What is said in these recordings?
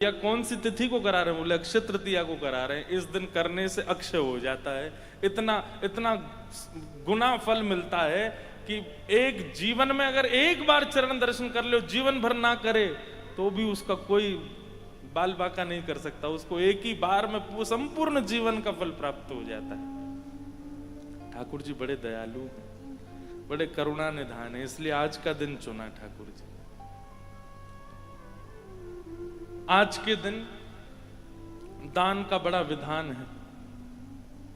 या कौन सी तिथि को करा रहे हैं? बोले अक्षय तृतीया को करा रहे हैं। इस दिन करने से अक्षय हो जाता है। इतना इतना गुना फल मिलता है कि एक जीवन में अगर एक बार चरण दर्शन कर लो, जीवन भर ना करे तो भी उसका कोई बाल बाका नहीं कर सकता। उसको एक ही बार में संपूर्ण जीवन का फल प्राप्त हो जाता है। ठाकुर जी बड़े दयालु हैं, बड़े करुणा निधान है, इसलिए आज का दिन चुना ठाकुर जी। आज के दिन दान का बड़ा विधान है।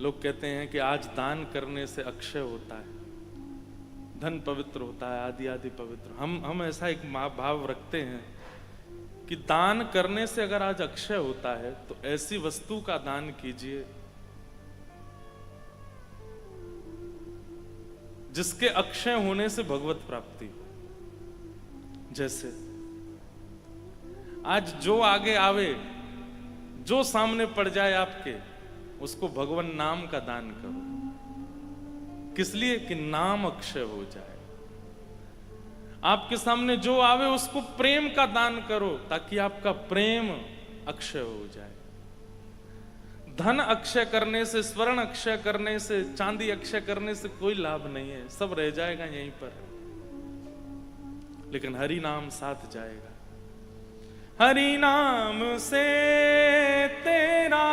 लोग कहते हैं कि आज दान करने से अक्षय होता है, धन पवित्र होता है, आदि आदि पवित्र। हम ऐसा एक भाव रखते हैं कि दान करने से अगर आज अक्षय होता है तो ऐसी वस्तु का दान कीजिए जिसके अक्षय होने से भगवत प्राप्ति हो। जैसे आज जो आगे आवे, जो सामने पड़ जाए आपके, उसको भगवान नाम का दान करो। किस लिए? कि नाम अक्षय हो जाए। आपके सामने जो आवे उसको प्रेम का दान करो ताकि आपका प्रेम अक्षय हो जाए। धन अक्षय करने से, स्वर्ण अक्षय करने से, चांदी अक्षय करने से कोई लाभ नहीं है, सब रह जाएगा यहीं पर। लेकिन हरि नाम साथ जाएगा। हरि नाम से तेरा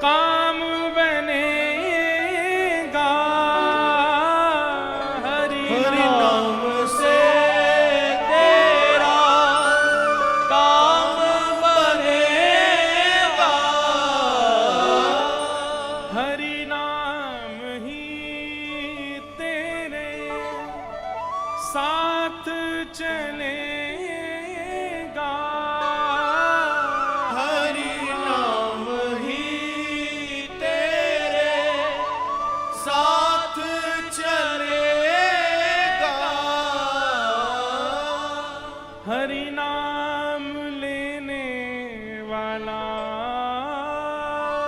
काम बनेगा, हरि नाम से तेरा काम बनेगा। हरि नाम ही तेरे साथ चले, हरि नाम लेने वाला,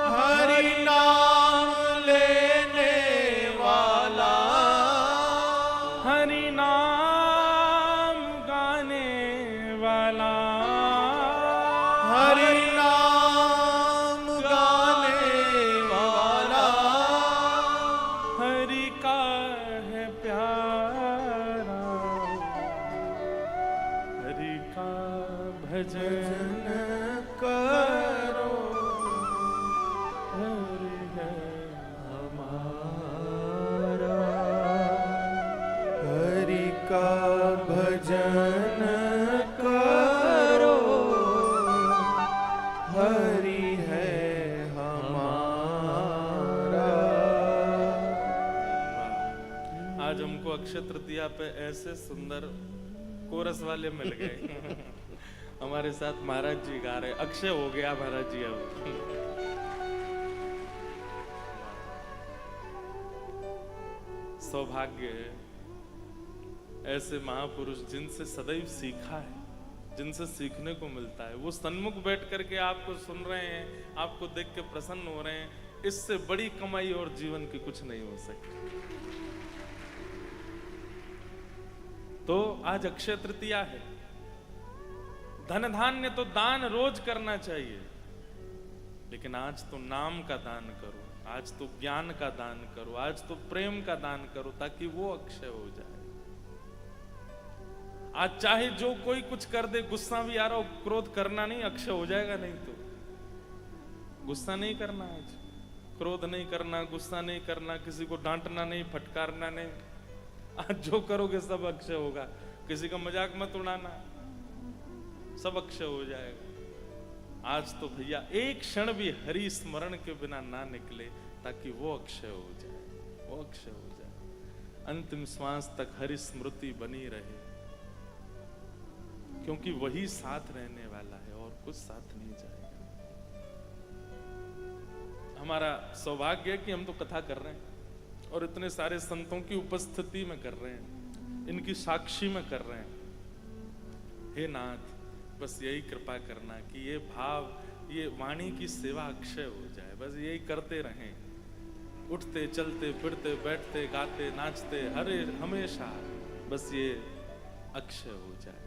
हरि नाम लेने वाला, हरि नाम गाने वाला, हरि नाम गाने वाला, हरि का है प्यारा, हरि का भजन करो, हरि है हमारा। हरि का भजन करो, हरि है हमारा। आज हमको अक्षय तृतीया पे ऐसे सुंदर कोरस वाले मिल गए। हमारे साथ महाराज जी गा रहे। अक्षय हो गया महाराज जी। अब सौभाग्य है ऐसे महापुरुष जिनसे सदैव सीखा है, जिनसे सीखने को मिलता है। वो सन्मुख बैठ करके आपको सुन रहे हैं, आपको देख के प्रसन्न हो रहे हैं। इससे बड़ी कमाई और जीवन की कुछ नहीं हो सकती। तो आज अक्षय तृतीया है। धन धान्य तो दान रोज करना चाहिए, लेकिन आज तो नाम का दान करो, आज तो ज्ञान का दान करो, आज तो प्रेम का दान करो ताकि वो अक्षय हो जाए। आज चाहे जो कोई कुछ कर दे, गुस्सा भी आ रहा हो, क्रोध करना नहीं, अक्षय हो जाएगा। नहीं तो गुस्सा नहीं करना, आज क्रोध नहीं करना, गुस्सा नहीं करना, किसी को डांटना नहीं, फटकारना नहीं। आज जो करोगे सब अक्षय होगा। किसी का मजाक मत उड़ाना, सब अक्षय हो जाएगा। आज तो भैया एक क्षण भी हरि स्मरण के बिना ना निकले ताकि वो अक्षय हो जाए, वो अक्षय हो जाए। अंतिम श्वास तक हरि स्मृति बनी रहे, क्योंकि वही साथ रहने वाला है और कुछ साथ नहीं जाएगा। हमारा सौभाग्य है कि हम तो कथा कर रहे हैं और इतने सारे संतों की उपस्थिति में कर रहे हैं, इनकी साक्षी में कर रहे हैं। हे नाथ, बस यही कृपा करना कि ये भाव, ये वाणी की सेवा अक्षय हो जाए। बस यही करते रहें, उठते चलते फिरते बैठते गाते नाचते हरे हमेशा बस ये अक्षय हो जाए।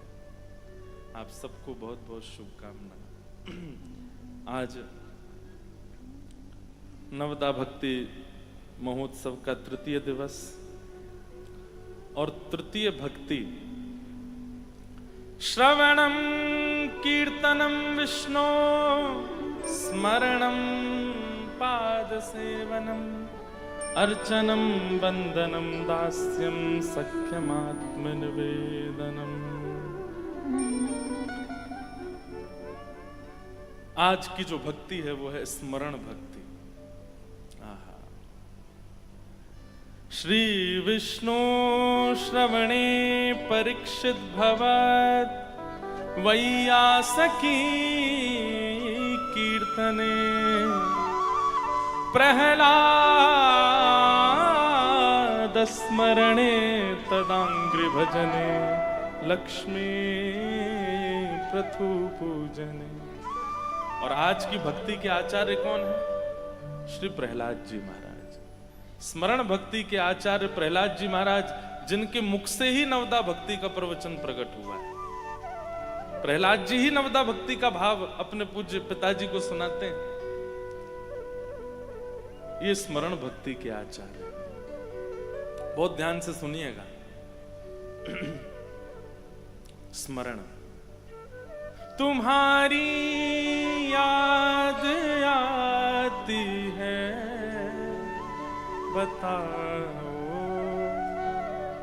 आप सबको बहुत बहुत शुभकामनाएं। आज नवदा भक्ति महोत्सव का तृतीय दिवस और तृतीय भक्ति श्रवणम कीर्तनम विष्णु स्मरणम पाद सेवनम अर्चनम वंदनम दास्यम सख्यमात्मनिवेदनम। आज की जो भक्ति है वो है स्मरण भक्ति। आहा। श्री विष्णु श्रवणे परीक्षित भवत वैयासकी कीर्तने प्रहलाद स्मरणे तदांग्रि भजने लक्ष्मी प्रथु पूजने। और आज की भक्ति के आचार्य कौन है? श्री प्रहलाद जी महाराज। स्मरण भक्ति के आचार्य प्रहलाद जी महाराज, जिनके मुख से ही नवदा भक्ति का प्रवचन प्रकट हुआ है। प्रहलाद जी ही नवदा भक्ति का भाव अपने पूज्य पिताजी को सुनाते हैं। ये स्मरण भक्ति के आचार्य। बहुत ध्यान से सुनिएगा। स्मरण। तुम्हारी याद आती है, बताओ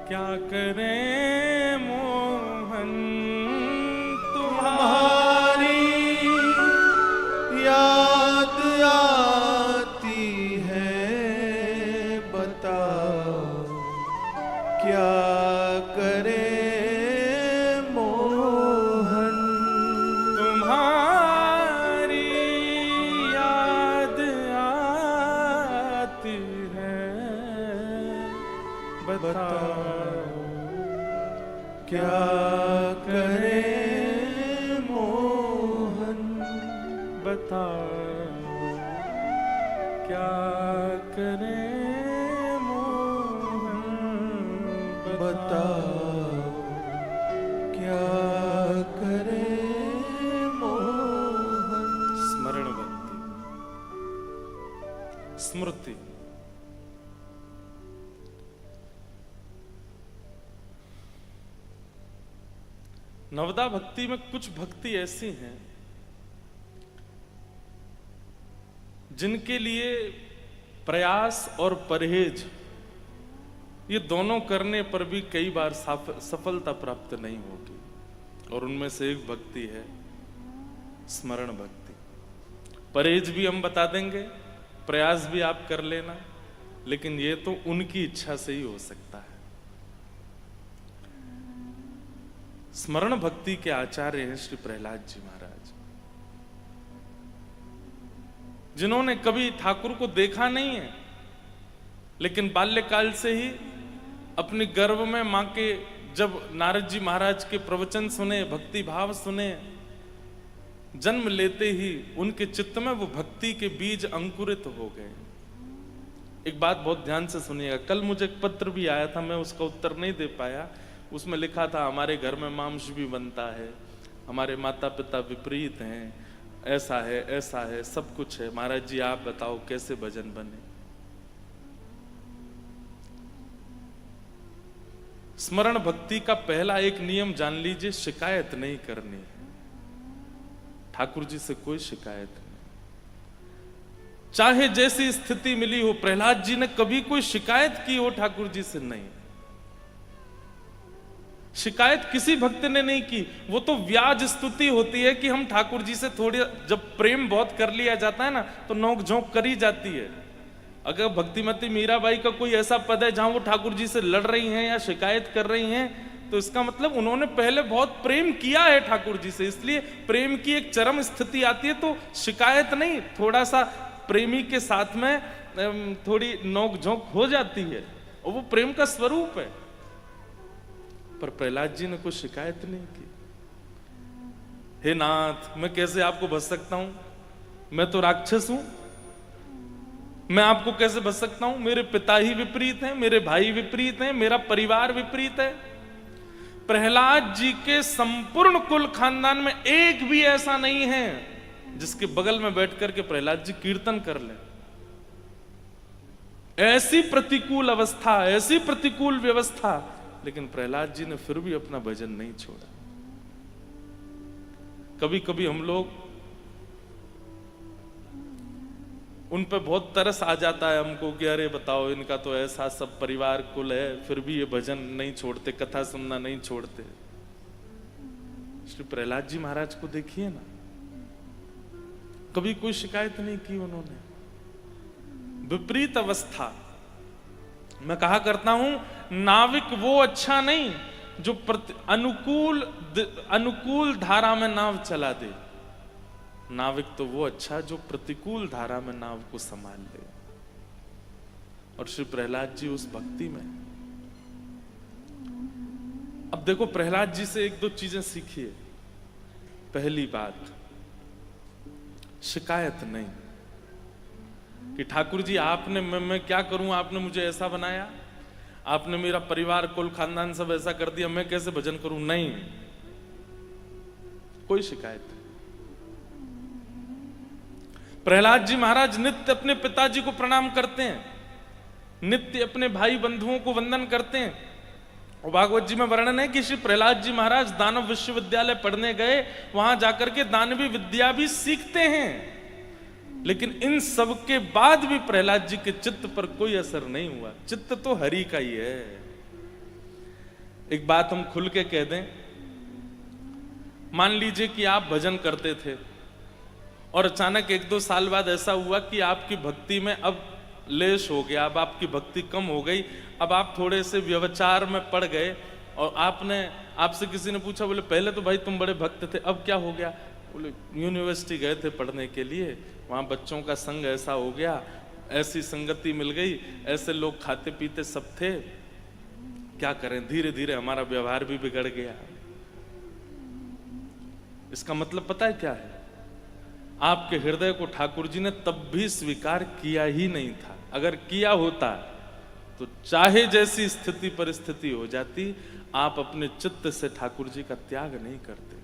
क्या करें मोहन। तुम्हारी याद आती है, बताओ क्या करे मोहन। तुम्हारी याद आती है, बताओ क्या करे मोहन। बताओ क्या करे मोहन। बताओ क्या करे मोहन। स्मरण भक्ति। स्मृति। नवदा भक्ति में कुछ भक्ति ऐसी हैं जिनके लिए प्रयास और परहेज ये दोनों करने पर भी कई बार सफलता प्राप्त नहीं होगी। और उनमें से एक भक्ति है स्मरण भक्ति। परहेज भी हम बता देंगे, प्रयास भी आप कर लेना, लेकिन ये तो उनकी इच्छा से ही हो सकता है। स्मरण भक्ति के आचार्य हैं श्री प्रहलाद जी महाराज, जिन्होंने कभी ठाकुर को देखा नहीं है, लेकिन बाल्यकाल से ही अपने गर्भ में मां के जब नारद जी महाराज के प्रवचन सुने, भक्ति भाव सुने, जन्म लेते ही उनके चित्त में वो भक्ति के बीज अंकुरित हो गए। एक बात बहुत ध्यान से सुनिएगा। कल मुझे एक पत्र भी आया था, मैं उसका उत्तर नहीं दे पाया। उसमें लिखा था हमारे घर में मांस भी बनता है, हमारे माता पिता विपरीत हैं, ऐसा है, सब कुछ है। महाराज जी आप बताओ कैसे भजन बने। स्मरण भक्ति का पहला एक नियम जान लीजिए, शिकायत नहीं करनी है। ठाकुर जी से कोई शिकायत नहीं, चाहे जैसी स्थिति मिली हो। प्रहलाद जी ने कभी कोई शिकायत की हो ठाकुर जी से? नहीं, शिकायत किसी भक्त ने नहीं की। वो तो व्याज स्तुति होती है कि हम ठाकुर जी से थोड़ी, जब प्रेम बहुत कर लिया जाता है ना तो नोक झोंक करी जाती है। अगर भक्तिमती मीराबाई का कोई ऐसा पद है जहां वो ठाकुर जी से लड़ रही हैं या शिकायत कर रही हैं, तो इसका मतलब उन्होंने पहले बहुत प्रेम किया है ठाकुर जी से। इसलिए प्रेम की एक चरम स्थिति आती है तो शिकायत नहीं, थोड़ा सा प्रेमी के साथ में थोड़ी नोक झोंक हो जाती है, और वो प्रेम का स्वरूप है। पर प्रहलाद जी ने कोई शिकायत नहीं की। हे नाथ, मैं कैसे आपको भज सकता हूं? मैं तो राक्षस हूं, मैं आपको कैसे भज सकता हूं? मेरे पिता ही विपरीत हैं, मेरे भाई विपरीत हैं, मेरा परिवार विपरीत है। प्रहलाद जी के संपूर्ण कुल खानदान में एक भी ऐसा नहीं है जिसके बगल में बैठ करके प्रहलाद जी कीर्तन कर ले। ऐसी प्रतिकूल अवस्था, ऐसी प्रतिकूल व्यवस्था, लेकिन प्रहलाद जी ने फिर भी अपना भजन नहीं छोड़ा। कभी कभी हम लोग उन पे बहुत तरस आ जाता है हमको कि अरे बताओ, इनका तो ऐसा सब परिवार कुल है, फिर भी ये भजन नहीं छोड़ते, कथा सुनना नहीं छोड़ते। श्री प्रहलाद जी महाराज को देखिए ना, कभी कोई शिकायत नहीं की उन्होंने। विपरीत अवस्था, मैं कहा करता हूं, नाविक वो अच्छा नहीं जो अनुकूल धारा में नाव चला दे, नाविक तो वो अच्छा जो प्रतिकूल धारा में नाव को संभाल ले। और श्री प्रहलाद जी उस भक्ति में। अब देखो, प्रहलाद जी से एक दो चीजें सीखिए। पहली बात, शिकायत नहीं कि ठाकुर जी आपने, मैं क्या करूं, आपने मुझे ऐसा बनाया, आपने मेरा परिवार कुल खानदान सब ऐसा कर दिया, मैं कैसे भजन करूं। नहीं, कोई शिकायत नहीं। प्रहलाद जी महाराज नित्य अपने पिताजी को प्रणाम करते हैं, नित्य अपने भाई बंधुओं को वंदन करते हैं। और भागवत जी में वर्णन है कि श्री प्रहलाद जी महाराज दानव विश्वविद्यालय पढ़ने गए, वहां जाकर के दानवी विद्या भी सीखते हैं। लेकिन इन सब के बाद भी प्रहलाद जी के चित्त पर कोई असर नहीं हुआ। चित्त तो हरि का ही है। एक बात हम खुल के कह दें, मान लीजिए कि आप भजन करते थे और अचानक एक दो साल बाद ऐसा हुआ कि आपकी भक्ति में अब लेश हो गया, अब आपकी भक्ति कम हो गई, अब आप थोड़े से व्यभिचार में पड़ गए। और आपसे किसी ने पूछा, बोले पहले तो भाई तुम बड़े भक्त थे, अब क्या हो गया? बोले यूनिवर्सिटी गए थे पढ़ने के लिए, वहां बच्चों का संग ऐसा हो गया, ऐसी संगति मिल गई, ऐसे लोग खाते पीते सब थे, क्या करें, धीरे धीरे हमारा व्यवहार भी बिगड़ गया। इसका मतलब पता है क्या है? आपके हृदय को ठाकुर जी ने तब भी स्वीकार किया ही नहीं था। अगर किया होता तो चाहे जैसी स्थिति परिस्थिति हो जाती, आप अपने चित्त से ठाकुर जी का त्याग नहीं करते।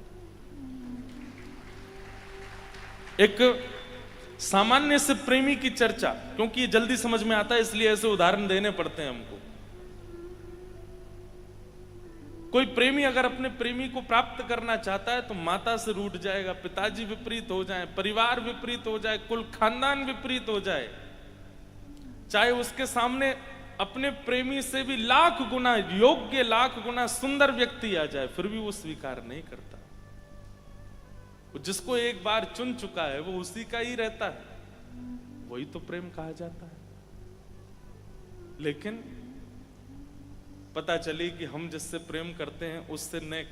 एक सामान्य से प्रेमी की चर्चा, क्योंकि ये जल्दी समझ में आता है इसलिए ऐसे उदाहरण देने पड़ते हैं हमको। कोई प्रेमी अगर अपने प्रेमी को प्राप्त करना चाहता है तो माता से रूठ जाएगा, पिताजी विपरीत हो जाए, परिवार विपरीत हो जाए, कुल खानदान विपरीत हो जाए, चाहे उसके सामने अपने प्रेमी से भी लाख गुना योग्य, लाख गुना सुंदर व्यक्ति आ जाए, फिर भी वो स्वीकार नहीं करता। जिसको एक बार चुन चुका है वो उसी का ही रहता है, वही तो प्रेम कहा जाता है। लेकिन पता चली कि हम जिससे प्रेम करते हैं उससे न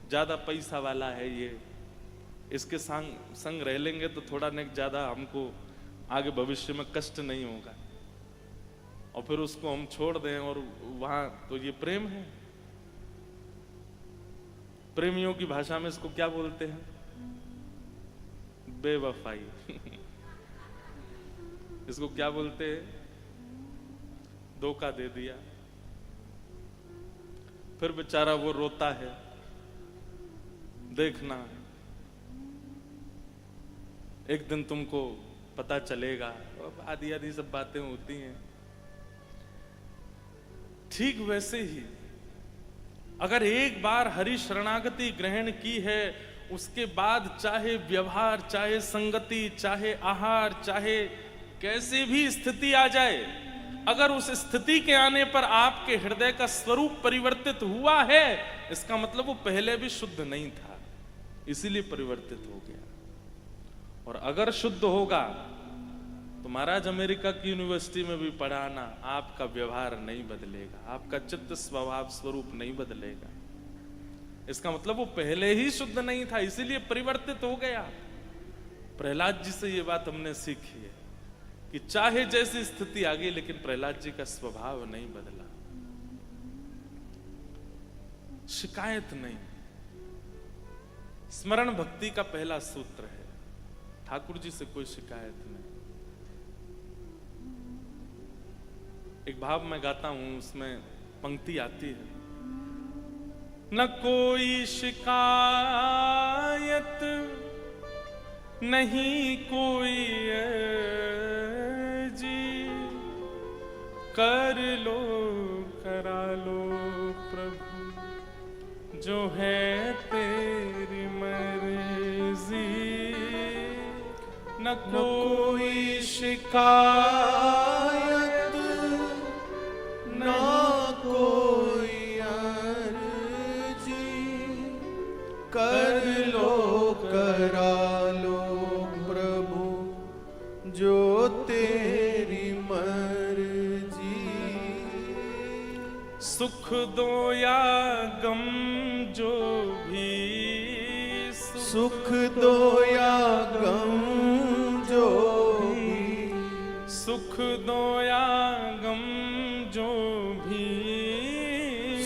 ज्यादा पैसा वाला है ये, इसके संग रह लेंगे तो थोड़ा न ज्यादा हमको आगे भविष्य में कष्ट नहीं होगा, और फिर उसको हम छोड़ दें, और वहां तो ये प्रेम है। प्रेमियों की भाषा में इसको क्या बोलते हैं? बेवफाई। इसको क्या बोलते हैं? धोखा दे दिया। फिर बेचारा वो रोता है, देखना एक दिन तुमको पता चलेगा, आदि आदि सब बातें होती हैं। ठीक वैसे ही अगर एक बार हरि शरणागति ग्रहण की है, उसके बाद चाहे व्यवहार, चाहे संगति, चाहे आहार, चाहे कैसे भी स्थिति आ जाए, अगर उस स्थिति के आने पर आपके हृदय का स्वरूप परिवर्तित हुआ है, इसका मतलब वो पहले भी शुद्ध नहीं था, इसीलिए परिवर्तित हो गया। और अगर शुद्ध होगा तो महाराज अमेरिका की यूनिवर्सिटी में भी पढ़ाना, आपका व्यवहार नहीं बदलेगा, आपका चित्त स्वभाव स्वरूप नहीं बदलेगा। इसका मतलब वो पहले ही शुद्ध नहीं था, इसीलिए परिवर्तित हो गया। प्रहलाद जी से ये बात हमने सीखी है कि चाहे जैसी स्थिति आ गई, लेकिन प्रहलाद जी का स्वभाव नहीं बदला, शिकायत नहीं। स्मरण भक्ति का पहला सूत्र है, ठाकुर जी से कोई शिकायत नहीं। एक भाव मैं गाता हूं, उसमें पंक्ति आती है, न कोई शिकायत, नहीं कोई अर्जी, कर लो करा लो प्रभु जो है तेरी मर्जी। न कोई शिकायत ना कोई अर्जी, कर लो करा लो प्रभु जो तेरी मर्जी। सुख दो या गम जो भी, सुख दो या गम जो भी, सुख दो या गम जो भी,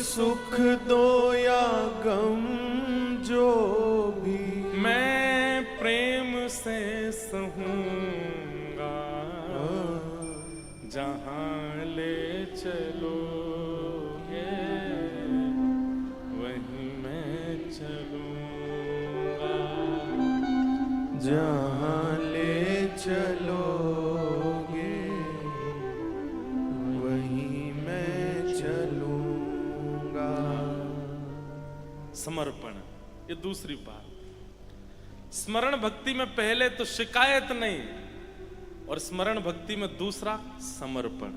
सुख दो या गम जो भी, मैं प्रेम से सहूंगा, जहां ले चलोगे वहीं मैं चलूंगा, जहां ले चलोगे वहीं मैं चलूंगा। समर्पण, ये दूसरी बात। स्मरण भक्ति में पहले तो शिकायत नहीं, और स्मरण भक्ति में दूसरा समर्पण।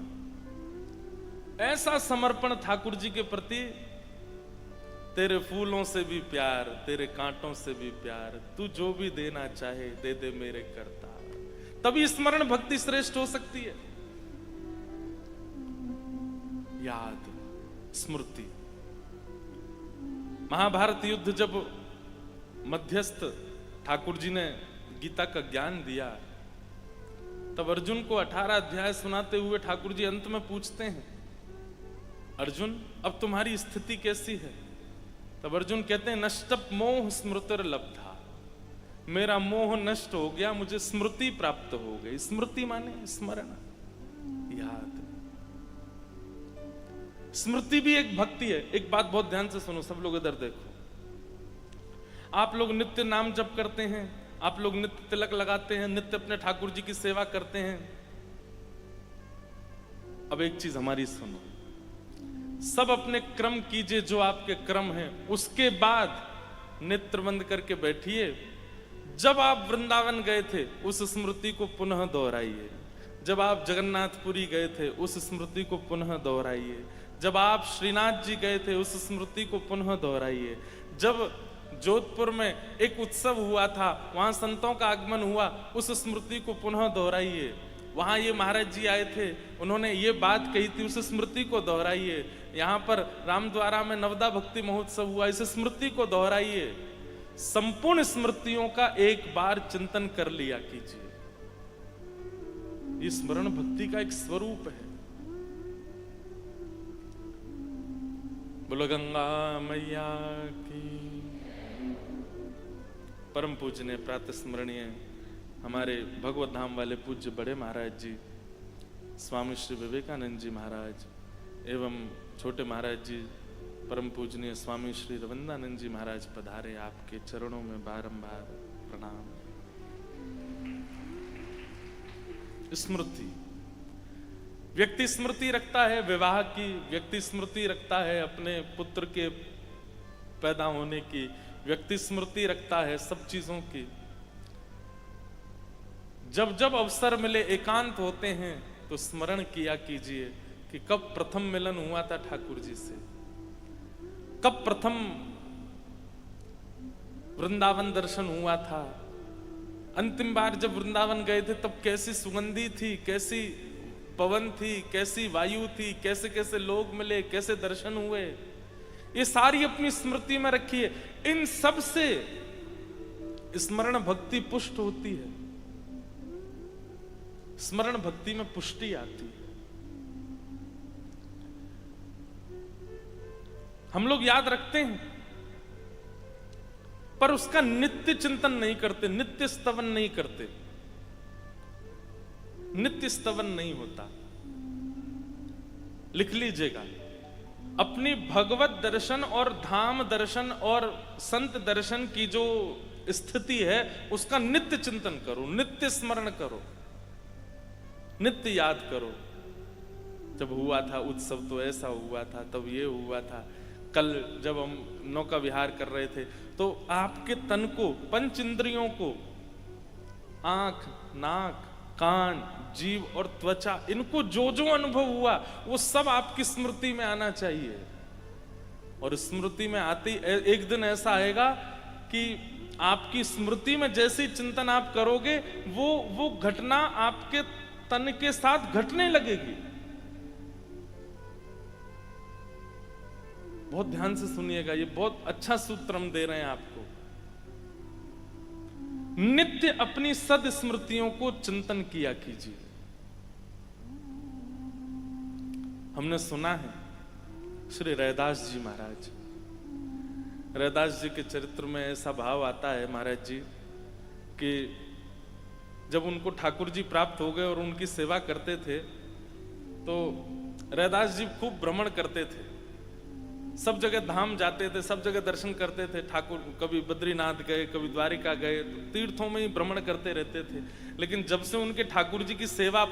ऐसा समर्पण ठाकुर जी के प्रति, तेरे फूलों से भी प्यार, तेरे कांटों से भी प्यार, तू जो भी देना चाहे दे दे मेरे करता। तभी स्मरण भक्ति श्रेष्ठ हो सकती है। याद, स्मृति। महाभारत युद्ध जब मध्यस्थ ठाकुर जी ने गीता का ज्ञान दिया, तब अर्जुन को 18 अध्याय सुनाते हुए ठाकुर जी अंत में पूछते हैं, अर्जुन अब तुम्हारी स्थिति कैसी है? तब अर्जुन कहते हैं, नष्टप मोह स्मृतिर लब्धा, मेरा मोह नष्ट हो गया, मुझे स्मृति प्राप्त हो गई। स्मृति माने स्मरण, याद। स्मृति भी एक भक्ति है। एक बात बहुत ध्यान से सुनो, सब लोग इधर देखो। आप लोग नित्य नाम जप करते हैं, आप लोग नित्य तिलक लगाते हैं, नित्य अपने ठाकुर जी की सेवा करते हैं। अब एक चीज हमारी सुनो, सब अपने क्रम कीजिए जो आपके क्रम है, उसके बाद नेत्र बंद करके बैठिए। जब आप वृंदावन गए थे उस स्मृति को पुनः दोहराइए, जब आप जगन्नाथपुरी गए थे उस स्मृति को पुनः दोहराइए, जब आप श्रीनाथ जी गए थे उस स्मृति को पुनः दोहराइए, जब जोधपुर में एक उत्सव हुआ था, वहां संतों का आगमन हुआ, उस स्मृति को पुनः दोहराइए। वहां ये महाराज जी आए थे, उन्होंने ये बात कही थी, उस स्मृति को दोहराइए। यहाँ पर रामद्वारा में नवदा भक्ति महोत्सव हुआ, इस स्मृति को दोहराइए। संपूर्ण स्मृतियों का एक बार चिंतन कर लिया कीजिए। ये स्मरण भक्ति का एक स्वरूप है। बोलो गंगा मैया की। परम पूजनीय प्रातः स्मरणीय हमारे भगवत धाम वाले पूज्य बड़े महाराज जी स्वामी श्री विवेकानंद जी महाराज एवं छोटे महाराज जी परम पूजनीय स्वामी श्री रविंद्रानंद जी महाराज पधारे। आपके चरणों में बारंबार प्रणाम। स्मृति, व्यक्ति स्मृति रखता है विवाह की, व्यक्ति स्मृति रखता है अपने पुत्र के पैदा होने की, व्यक्ति स्मृति रखता है सब चीजों की। जब जब अवसर मिले, एकांत होते हैं, तो स्मरण किया कीजिए कि कब प्रथम मिलन हुआ था ठाकुर जी से, कब प्रथम वृंदावन दर्शन हुआ था, अंतिम बार जब वृंदावन गए थे तब कैसी सुगंधी थी, कैसी पवन थी, कैसी वायु थी, कैसे कैसे लोग मिले, कैसे दर्शन हुए, ये सारी अपनी स्मृति में रखिए। इन सब से स्मरण भक्ति पुष्ट होती है, स्मरण भक्ति में पुष्टि आती है। हम लोग याद रखते हैं पर उसका नित्य चिंतन नहीं करते, नित्य स्तवन नहीं करते, नित्य स्तवन नहीं होता। लिख लीजिएगा, अपनी भगवत दर्शन और धाम दर्शन और संत दर्शन की जो स्थिति है उसका नित्य चिंतन करो, नित्य स्मरण करो, नित्य याद करो। जब हुआ था उत्सव तो ऐसा हुआ था, तब ये हुआ था। कल जब हम नौका विहार कर रहे थे तो आपके तन को, पंच इंद्रियों को, आंख, नाक, कान, जीव और त्वचा, इनको जो जो अनुभव हुआ वो सब आपकी स्मृति में आना चाहिए। और स्मृति में आते एक दिन ऐसा आएगा कि आपकी स्मृति में जैसे चिंतन आप करोगे वो घटना आपके तन के साथ घटने लगेगी। बहुत ध्यान से सुनिएगा, ये बहुत अच्छा सूत्र हम दे रहे हैं आपको। नित्य अपनी सद स्मृतियों को चिंतन किया कीजिए। हमने सुना है श्री रैदास जी महाराज, रैदास जी के चरित्र में ऐसा भाव आता है महाराज जी कि जब उनको ठाकुर जी प्राप्त हो गए और उनकी सेवा करते थे तो रैदास जी खूब भ्रमण करते थे, सब जगह धाम जाते थे, सब जगह दर्शन करते थे। ठाकुर कभी बद्रीनाथ गए, कभी द्वारिका गए, तो तीर्थों में ही भ्रमण करते रहते थे। लेकिन जब से उनके ठाकुर जी की सेवा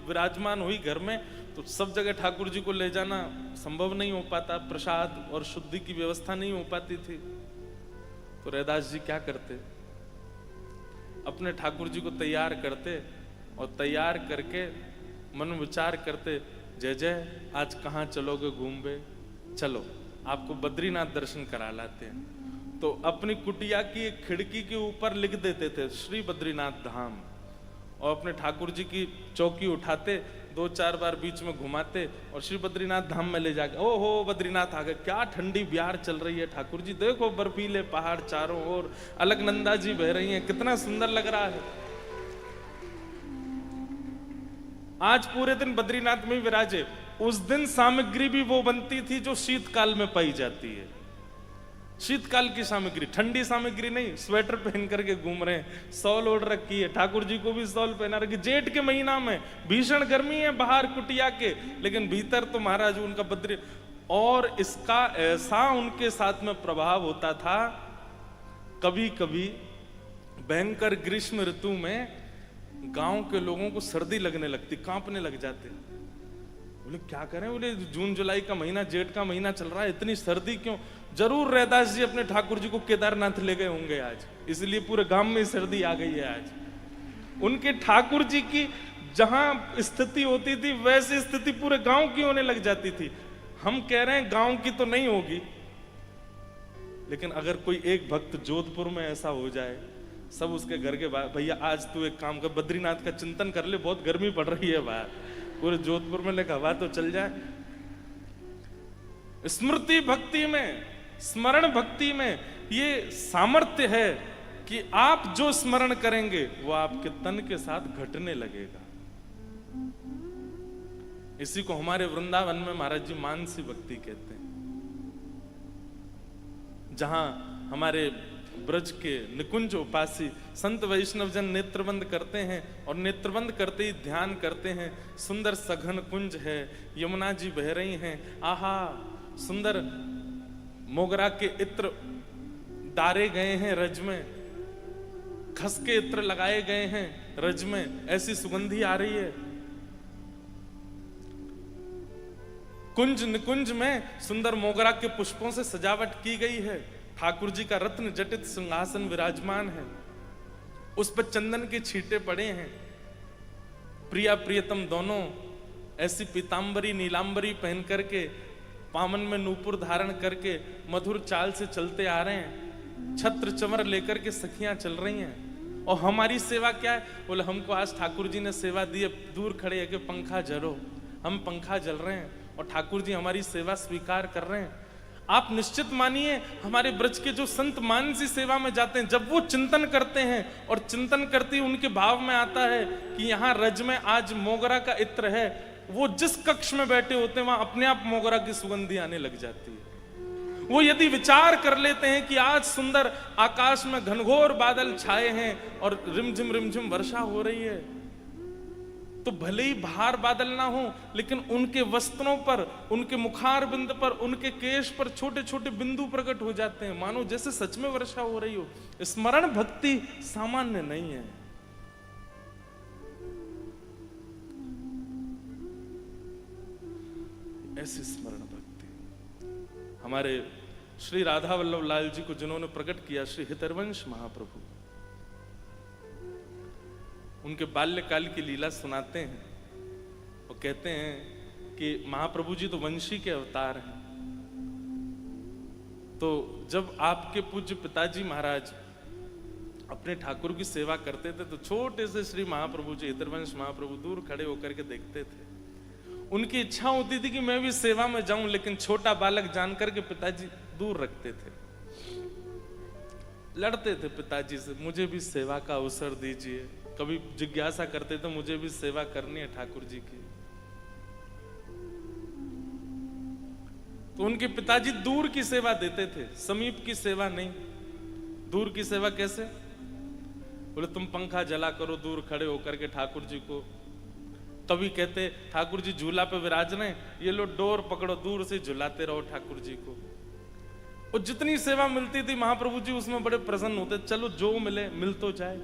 विराजमान हुई घर में तो सब जगह ठाकुर जी को ले जाना संभव नहीं हो पाता, प्रसाद और शुद्धि की व्यवस्था नहीं हो पाती थी। तो रैदास जी क्या करते, अपने ठाकुर जी को तैयार करते और तैयार करके मन विचार करते, जय जय आज कहाँ चलोगे घूमबे, चलो आपको बद्रीनाथ दर्शन करा लाते हैं। तो अपनी कुटिया की एक खिड़की के ऊपर लिख देते थे श्री बद्रीनाथ धाम, और अपने ठाकुर जी की चौकी उठाते, 2-4 बार बीच में घुमाते और श्री बद्रीनाथ धाम में ले जाके, ओ हो बद्रीनाथ आ गए, क्या ठंडी बिहार चल रही है ठाकुर जी, देखो बर्फीले पहाड़ चारों ओर, अलकनंदा जी बह रही हैं, कितना सुंदर लग रहा है। आज पूरे दिन बद्रीनाथ में विराजे। उस दिन सामग्री भी वो बनती थी जो शीतकाल में पाई जाती है, शीतकाल की सामग्री, ठंडी सामग्री नहीं। स्वेटर पहन करके घूम रहे हैं, शॉल ओढ़ रखी है, ठाकुर जी को भी शॉल पहना रखी। जेठ के महीना में भीषण गर्मी है बाहर कुटिया के, लेकिन भीतर तो महाराज उनका बद्री। और इसका ऐसा उनके साथ में प्रभाव होता था, कभी कभी भयंकर ग्रीष्म ऋतु में गांव के लोगों को सर्दी लगने लगती, कांपने लग जाते। बोले क्या करें, बोले जून जुलाई का महीना, जेठ का महीना चल रहा है, इतनी सर्दी क्यों। जरूर रैदास जी अपने ठाकुर जी को केदारनाथ ले गए होंगे आज, इसलिए पूरे गांव में सर्दी आ गई है आज। उनके ठाकुर जी की जहां स्थिति होती थी वैसी स्थिति पूरे गांव की होने लग जाती थी। हम कह रहे हैं गांव की तो नहीं होगी, लेकिन अगर कोई एक भक्त जोधपुर में ऐसा हो जाए, सब उसके घर के बाहर, भैया आज तू एक काम कर, बद्रीनाथ का चिंतन कर ले, बहुत गर्मी पड़ रही है बाहर, पूरे जोधपुर में लेकर हवा तो चल जाए। स्मृति भक्ति में, स्मरण भक्ति में ये सामर्थ्य है कि आप जो स्मरण करेंगे वो आपके तन के साथ घटने लगेगा। इसी को हमारे वृंदावन में महाराज जी मानसी भक्ति कहते हैं, जहां हमारे ब्रज के निकुंज उपासी संत वैष्णव जन नेत्रबंद करते हैं और नेत्रबंद करते ही ध्यान करते हैं, सुंदर सघन कुंज है, यमुना जी बह रही हैं, आहा सुंदर मोगरा के इत्र डारे गए हैं रज में, खस के इत्र लगाए गए हैं रज में, ऐसी सुगंधी आ रही है। कुंज निकुंज में सुंदर मोगरा के पुष्पों से सजावट की गई है, ठाकुर जी का रत्न जटित सिंहासन विराजमान है, उस पर चंदन के छींटे पड़े हैं। प्रिया प्रियतम दोनों ऐसी पीतांबरी नीलांबरी पहन करके, पामन में नूपुर धारण करके मधुर चाल से चलते आ रहे हैं, छत्र चमर लेकर के सखियां चल रही हैं। और हमारी सेवा क्या है, बोले हमको आज ठाकुर जी ने सेवा दी है, दूर खड़े है कि पंखा जलो, हम पंखा जल रहे हैं और ठाकुर जी हमारी सेवा स्वीकार कर रहे हैं। आप निश्चित मानिए हमारे ब्रज के जो संत मानसी सेवा में जाते हैं, जब वो चिंतन करते हैं और चिंतन करते ही उनके भाव में आता है कि यहाँ रज में आज मोगरा का इत्र है, वो जिस कक्ष में बैठे होते हैं वहां अपने आप मोगरा की सुगंधी आने लग जाती है। वो यदि विचार कर लेते हैं कि आज सुंदर आकाश में घनघोर बादल छाए हैं और रिमझिम रिमझिम वर्षा हो रही है, तो भले ही भार बादल ना हो, लेकिन उनके वस्त्रों पर, उनके मुखार बिंद पर, उनके केश पर छोटे छोटे बिंदु प्रकट हो जाते हैं, मानो जैसे सच में वर्षा हो रही हो। स्मरण भक्ति सामान्य नहीं है। ऐसी स्मरण भक्ति हमारे श्री राधा वल्लभ लाल जी को जिन्होंने प्रकट किया, श्री हितरवंश महाप्रभु, उनके बाल्यकाल की लीला सुनाते हैं और कहते हैं कि महाप्रभु जी तो वंशी के अवतार हैं। तो जब आपके पूज्य पिताजी महाराज अपने ठाकुर की सेवा करते थे तो छोटे से श्री महाप्रभु जी, हितरवंश महाप्रभु, दूर खड़े होकर के देखते थे। उनकी इच्छा होती थी कि मैं भी सेवा में जाऊं, लेकिन छोटा बालक जानकर के पिताजी दूर रखते थे। लड़ते थे पिताजी से, मुझे भी सेवा का अवसर दीजिए। कभी जिज्ञासा करते थे, मुझे भी सेवा करनी है ठाकुर जी की। तो उनके पिताजी दूर की सेवा देते थे, समीप की सेवा नहीं। दूर की सेवा कैसे? बोले तुम पंखा जला करो दूर खड़े होकर के ठाकुर जी को। तभी कहते ठाकुर जी झूला पे विराज रहे, ये लो डोर पकड़ो, दूर से झुलाते रहो ठाकुर जी को। और जितनी सेवा मिलती थी महाप्रभु जी उसमें बड़े प्रसन्न होते, चलो जो मिले मिल तो जाए।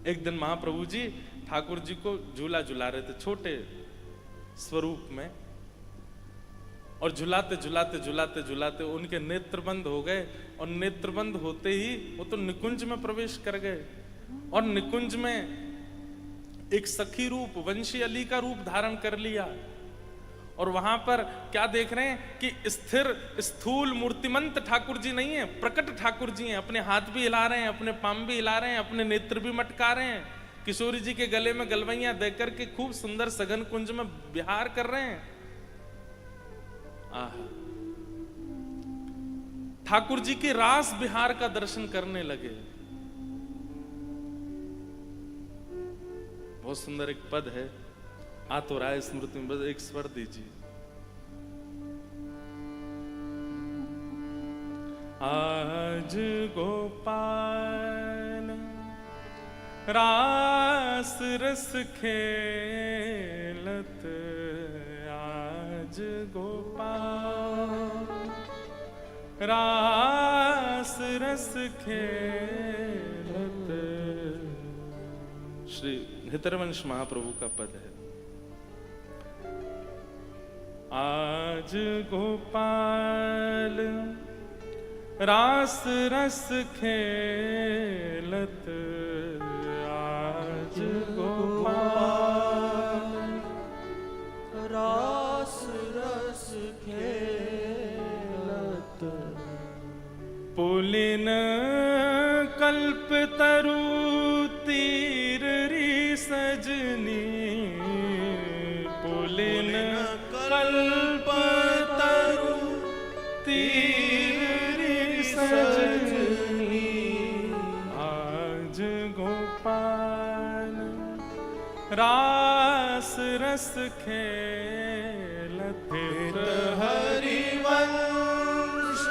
एक दिन महाप्रभु जी ठाकुर जी को झूला झुला रहे थे छोटे स्वरूप में, और झुलाते झुलाते झुलाते झुलाते उनके नेत्र बंद हो गए, और नेत्र बंद होते ही वो तो निकुंज में प्रवेश कर गए। और निकुंज में एक सखी रूप, वंशी अली का रूप धारण कर लिया। और वहां पर क्या देख रहे हैं कि स्थिर स्थूल मूर्तिमंत ठाकुर जी नहीं है, प्रकट ठाकुर जी हैं। अपने हाथ भी हिला रहे हैं, अपने पाम भी हिला रहे हैं, अपने नेत्र भी मटका रहे हैं। किशोरी जी के गले में गलवैया देकर के खूब सुंदर सघन कुंज में विहार कर रहे हैं। आहा, ठाकुर जी के रास विहार का दर्शन करने लगे। बहुत सुंदर एक पद है, आ तो राय स्मृति में, बस एक स्वर दीजिए। आज गोपाल रास रस खेलत, आज गोपाल रास रस खेलत। श्री हितरवंश महाप्रभु का पद है। आज गोपाल रास रस खेलत, आज गोपाल रास रस खेलत। पुलिन कल्प तरु तीर री सजनी, पुलिन कल्प तरु तीर री सजनी, आज गोपाल रास रस खेलत। हरिवंश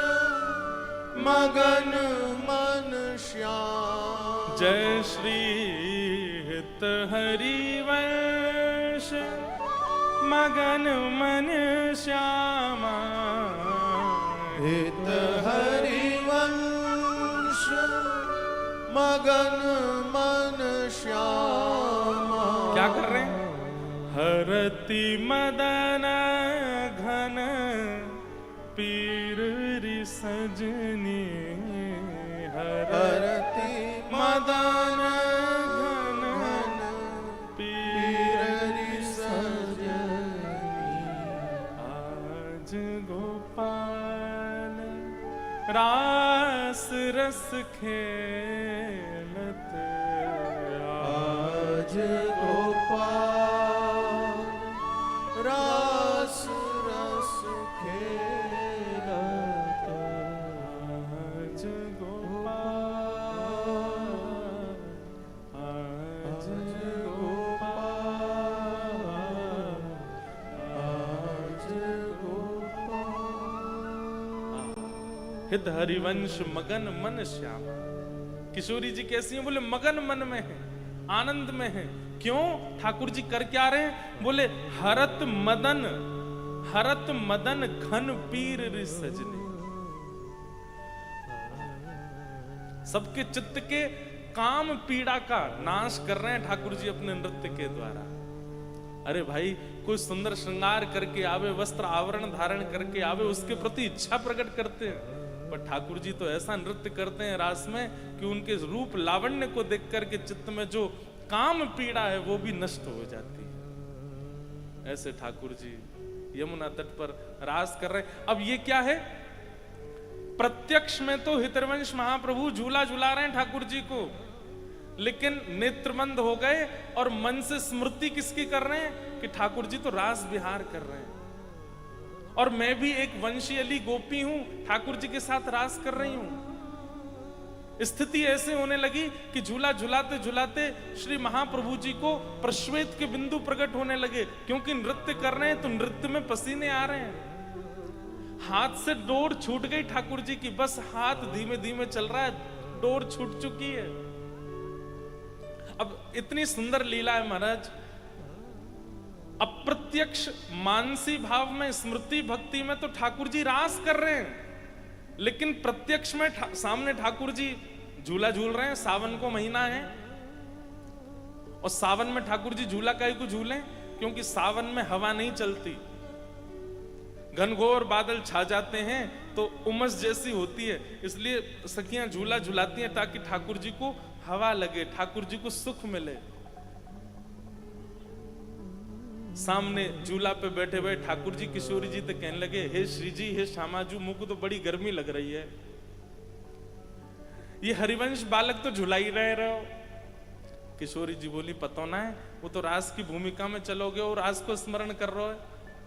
मगन मन श्याम। जय श्री हित हरिवंश मगन मन श्यामा। हित हरिवंश मगन मन श्यामा। क्या कर रहे हैं? हरति मदन घन पीर रि सजनी, हरति मदन घन पीर रि सजनी, आज गोपाल रास रस खेलत, आज गोपाल रास रस खेलत। आज गोपाल, आज गोपाल, आज गोपाल। हित हरिवंश मगन मन श्याम। किशोरी जी कैसी हैं? बोले मगन मन में है। आनंद में हैं। क्यों? ठाकुर जी कर क्या रहे हैं? बोले हरत मदन घन पीर रि सजने। सबके चित्त के काम पीड़ा का नाश कर रहे हैं ठाकुर जी अपने नृत्य के द्वारा। अरे भाई, कोई सुंदर श्रृंगार करके आवे, वस्त्र आवरण धारण करके आवे, उसके प्रति इच्छा प्रकट करते हैं। पर ठाकुर जी तो ऐसा नृत्य करते हैं रास में कि उनके रूप लावण्य को देख करके चित्त में जो काम पीड़ा है वो भी नष्ट हो जाती है। ऐसे ठाकुर जी यमुना तट पर रास कर रहे हैं। अब ये क्या है? प्रत्यक्ष में तो हितरवंश महाप्रभु झूला झूला रहे हैं ठाकुर जी को, लेकिन नेत्रबंद हो गए और मन से स्मृति किसकी कर रहे हैं कि ठाकुर जी तो रास विहार कर रहे हैं और मैं भी एक वंशी अली गोपी हूं, ठाकुर जी के साथ रास कर रही हूं। स्थिति ऐसे होने लगी कि झूला झुलाते झुलाते श्री महाप्रभु जी को प्रश्वेत के बिंदु प्रकट होने लगे, क्योंकि नृत्य कर रहे हैं तो नृत्य में पसीने आ रहे हैं। हाथ से डोर छूट गई ठाकुर जी की, बस हाथ धीमे धीमे चल रहा है, डोर छूट चुकी है। अब इतनी सुंदर लीला है महाराज। अप्रत्यक्ष मानसी भाव में, स्मृति भक्ति में तो ठाकुर जी रास कर रहे हैं, लेकिन प्रत्यक्ष में सामने ठाकुर जी झूला झूल रहे हैं। सावन को महीना है और सावन में ठाकुर जी झूला काहे को झूले? क्योंकि सावन में हवा नहीं चलती, घनघोर बादल छा जाते हैं तो उमस जैसी होती है, इसलिए सखियां झूला झुलाती हैं ताकि ठाकुर जी को हवा लगे, ठाकुर जी को सुख मिले। सामने झूला पे बैठे हुए ठाकुर जी किशोरी जी तो कहने लगे, हे श्री जी, हे श्यामाजू, मुझको तो बड़ी गर्मी लग रही है, ये हरिवंश बालक तो झुला ही रहे हो। किशोरी जी बोली, पता ना है, वो तो रास की भूमिका में चलोगे और रास को स्मरण कर रहे हो।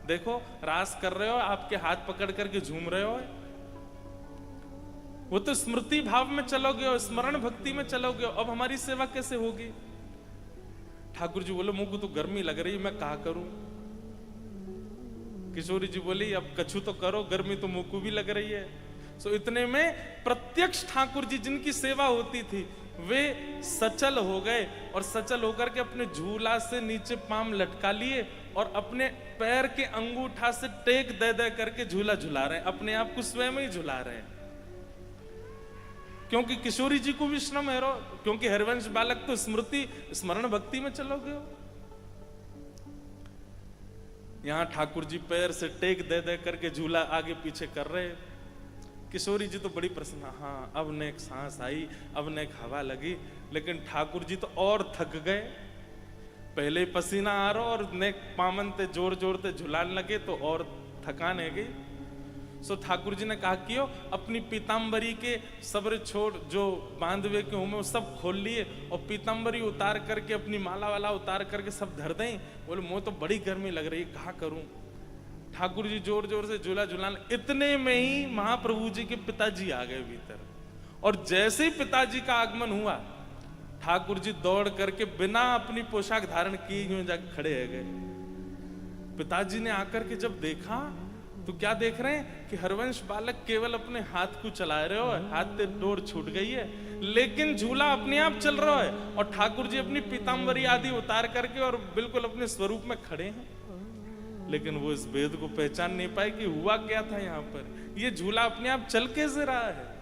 देखो रास कर रहे हो, आपके हाथ पकड़ करके झूम रहे हो, वो तो स्मृति भाव में चलोगे और स्मरण भक्ति में चलोगे। अब हमारी सेवा कैसे होगी? ठाकुर जी बोले, मुझको तो गर्मी लग रही, मैं क्या करूं? किशोरी जी बोली, अब कछु तो करो, गर्मी तो मुझको भी लग रही है। सो इतने में प्रत्यक्ष ठाकुर जी जिनकी सेवा होती थी वे सचल हो गए और सचल होकर के अपने झूला से नीचे पाम लटका लिए और अपने पैर के अंगूठा से टेक दे दे करके झूला झुला रहे हैं, अपने आप को स्वयं ही झुला रहे हैं। क्योंकि किशोरी जी को भी श्रम है, क्योंकि हरिवंश बालक तो स्मृति स्मरण भक्ति में चलोगे हो। यहां ठाकुर जी पैर से टेक दे दे करके झूला आगे पीछे कर रहे। किशोरी जी तो बड़ी प्रसन्न, हाँ अब ने एक सांस आई, अब ने एक हवा लगी, लेकिन ठाकुर जी तो और थक गए। पहले ही पसीना आ रहा और नेक पामन ते जोर जोर ते झुलाने लगे तो और थकान है गई। सो ठाकुर जी ने कहा कि अपनी पीताम्बरी के सब्र छोड़ जो बांधवे के हूं में वो सब खोल लिए और पीताम्बरी उतार करके अपनी माला वाला उतार करके सब धर दें। बोले, मुझे तो बड़ी गर्मी लग रही है, कहा करूं? ठाकुर जी जोर जोर से झूला झुलाने। इतने में ही महाप्रभु जी के पिताजी आ गए भीतर, और जैसे ही पिताजी का आगमन हुआ ठाकुर जी दौड़ करके बिना अपनी पोशाक धारण किए यूं जाकर खड़े हो गए। पिताजी ने आकर के जब देखा तो क्या देख रहे हैं कि हरवंश बालक केवल अपने हाथ को चला रहे हो, हाथ से डोर छूट गई है, लेकिन झूला अपने आप चल रहा है और ठाकुर जी अपनी पीताम्बरी आदि उतार करके और बिल्कुल अपने स्वरूप में खड़े हैं। लेकिन वो इस भेद को पहचान नहीं पाए कि हुआ क्या था यहां पर। ये झूला अपने आप चल कैसे रहा है?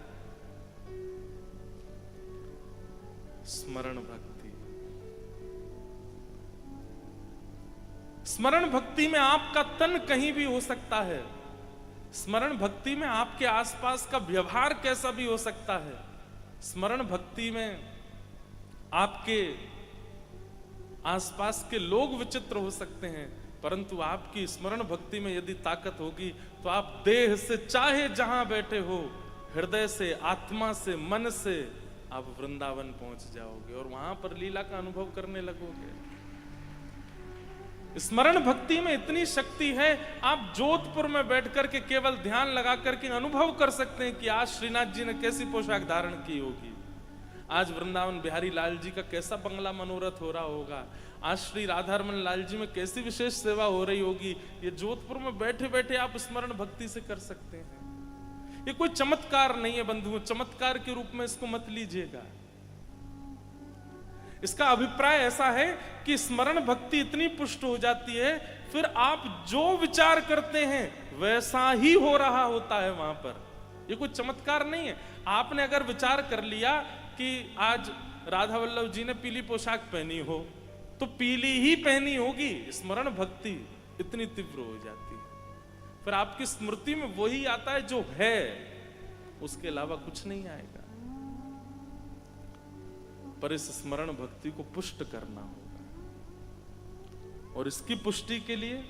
स्मरण भक्ति। स्मरण भक्ति में आपका तन कहीं भी हो सकता है। स्मरण भक्ति में आपके आसपास का व्यवहार कैसा भी हो सकता है। स्मरण भक्ति में आपके आसपास के लोग विचित्र हो सकते हैं, परंतु आपकी स्मरण भक्ति में यदि ताकत होगी तो आप देह से चाहे जहां बैठे हो, हृदय से, आत्मा से, मन से आप वृंदावन पहुंच जाओगे और वहां पर लीला का अनुभव करने लगोगे। स्मरण भक्ति में इतनी शक्ति है, आप जोधपुर में बैठ करके केवल ध्यान लगा करके अनुभव कर सकते हैं कि आज श्रीनाथ जी ने कैसी पोशाक धारण की होगी, आज वृंदावन बिहारी लाल जी का कैसा बंगला मनोरथ हो रहा होगा, आज श्री राधारमन लाल जी में कैसी विशेष सेवा हो रही होगी। ये जोधपुर में बैठे बैठे आप स्मरण भक्ति से कर सकते हैं। ये कोई चमत्कार नहीं है बंधुओं, चमत्कार के रूप में इसको मत लीजिएगा। इसका अभिप्राय ऐसा है कि स्मरण भक्ति इतनी पुष्ट हो जाती है, फिर आप जो विचार करते हैं वैसा ही हो रहा होता है वहां पर। ये कोई चमत्कार नहीं है। आपने अगर विचार कर लिया कि आज राधा वल्लभ जी ने पीली पोशाक पहनी हो, तो पीली ही पहनी होगी। स्मरण भक्ति इतनी तीव्र हो जाती है, फिर आपकी स्मृति में वही आता है जो है, उसके अलावा कुछ नहीं आएगा। पर इस स्मरण भक्ति को पुष्ट करना होगा, और इसकी पुष्टि के लिए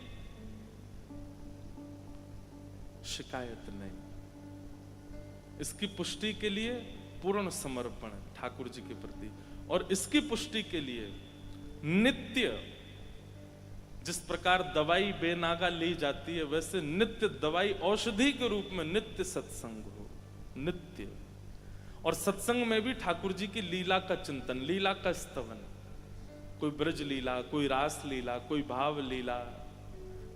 शिकायत नहीं, इसकी पुष्टि के लिए पूर्ण समर्पण ठाकुर जी के प्रति, और इसकी पुष्टि के लिए नित्य, जिस प्रकार दवाई बेनागा ली जाती है, वैसे नित्य दवाई औषधि के रूप में नित्य सत्संग हो, नित्य। और सत्संग में भी ठाकुर जी की लीला का चिंतन, लीला का स्तवन, कोई ब्रज लीला, कोई रास लीला, कोई भाव लीला,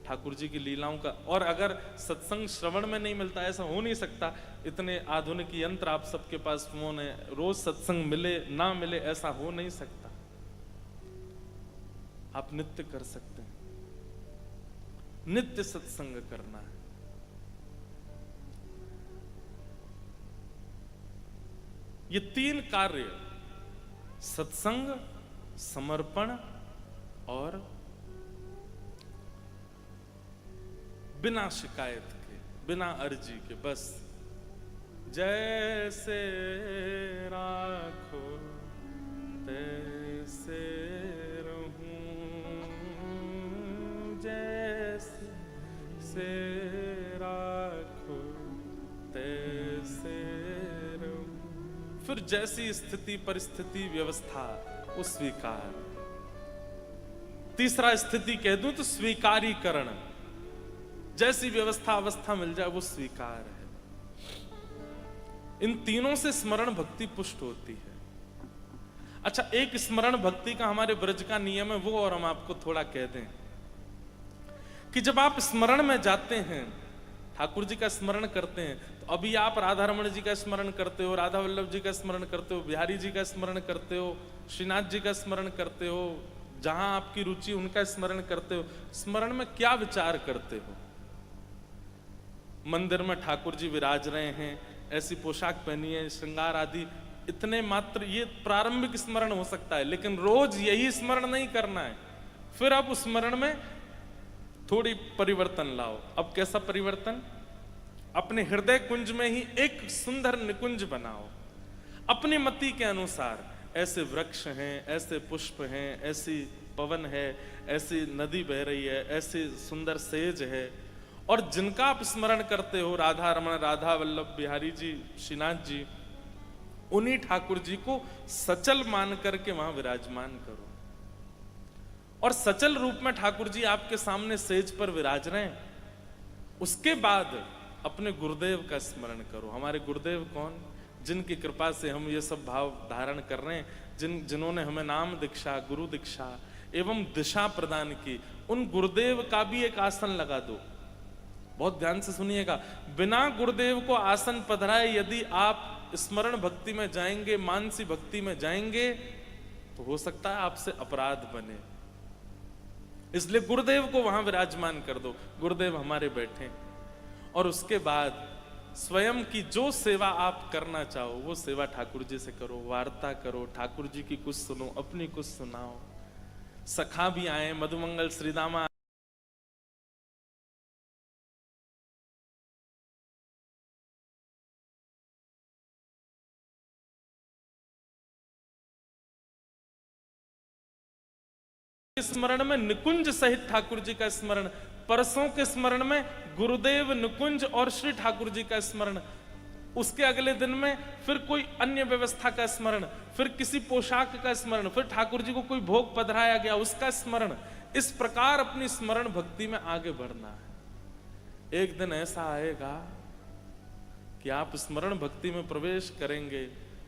ठाकुर जी की लीलाओं का। और अगर सत्संग श्रवण में नहीं मिलता, ऐसा हो नहीं सकता। इतने आधुनिक यंत्र आप सबके पास, फोन है, रोज सत्संग मिले ना मिले ऐसा हो नहीं सकता। आप नित्य कर सकते हैं, नित्य सत्संग करना है। ये तीन कार्य, सत्संग, समर्पण और बिना शिकायत के, बिना अर्जी के, बस जैसे राखो तैसे रहूं, जैसे राखो तैसे रहूं। फिर जैसी स्थिति परिस्थिति व्यवस्था वो स्वीकार। तीसरा स्थिति कह दूं तो स्वीकारीकरण, जैसी व्यवस्था अवस्था मिल जाए वो स्वीकार है। इन तीनों से स्मरण भक्ति पुष्ट होती है। अच्छा, एक स्मरण भक्ति का हमारे ब्रज का नियम है, वो और हम आपको थोड़ा कह दें कि जब आप स्मरण में जाते हैं, ठाकुर जी का स्मरण करते हैं, तो अभी आप राधा रमण जी का स्मरण करते हो, राधा वल्लभ जी का स्मरण करते हो, बिहारी जी का स्मरण करते हो, श्रीनाथ जी का स्मरण करते हो, जहां आपकी रुचि उनका स्मरण करते हो। स्मरण में क्या विचार करते हो? मंदिर में ठाकुर जी विराज रहे हैं, ऐसी पोशाक पहनी है, श्रृंगार आदि, इतने मात्र ये प्रारंभिक स्मरण हो सकता है, लेकिन रोज यही स्मरण नहीं करना है। फिर आप उस स्मरण में थोड़ी परिवर्तन लाओ। अब कैसा परिवर्तन? अपने हृदय कुंज में ही एक सुंदर निकुंज बनाओ, अपनी मति के अनुसार। ऐसे वृक्ष हैं, ऐसे पुष्प हैं, ऐसी पवन है, ऐसी नदी बह रही है, ऐसे सुंदर सेज है, और जिनका आप स्मरण करते हो, राधा रमण, राधा वल्लभ, बिहारी जी, श्रीनाथ जी, उन्हीं ठाकुर जी को सचल मान करके वहां विराजमान करो। और सचल रूप में ठाकुर जी आपके सामने सेज पर विराज रहे हैं। उसके बाद अपने गुरुदेव का स्मरण करो। हमारे गुरुदेव कौन? जिनकी कृपा से हम ये सब भाव धारण कर रहे हैं, जिन्होंने हमें नाम दीक्षा, गुरु दीक्षा एवं दिशा प्रदान की। उन गुरुदेव का भी एक आसन लगा दो। बहुत ध्यान से सुनिएगा, बिना गुरुदेव को आसन पधराए यदि आप स्मरण भक्ति में जाएंगे, मानसी भक्ति में जाएंगे, तो हो सकता है आपसे अपराध बने। इसलिए गुरुदेव को वहां विराजमान कर दो, गुरुदेव हमारे बैठे। और उसके बाद स्वयं की जो सेवा आप करना चाहो वो सेवा ठाकुर जी से करो, वार्ता करो, ठाकुर जी की कुछ सुनो, अपनी कुछ सुनाओ। सखा भी आए, मधुमंगल श्रीदामा स्मरण में निकुंज सहित ठाकुर जी का स्मरण, परसों के स्मरण में गुरुदेव, निकुंज और श्री ठाकुर जी का स्मरण, उसके अगले दिन में फिर कोई अन्य व्यवस्था का स्मरण, फिर किसी पोशाक का स्मरण, फिर ठाकुर जी को कोई भोग पधराया गया उसका स्मरण। इस प्रकार अपनी स्मरण भक्ति में आगे बढ़ना है। एक दिन ऐसा आएगा कि आप स्मरण भक्ति में प्रवेश करेंगे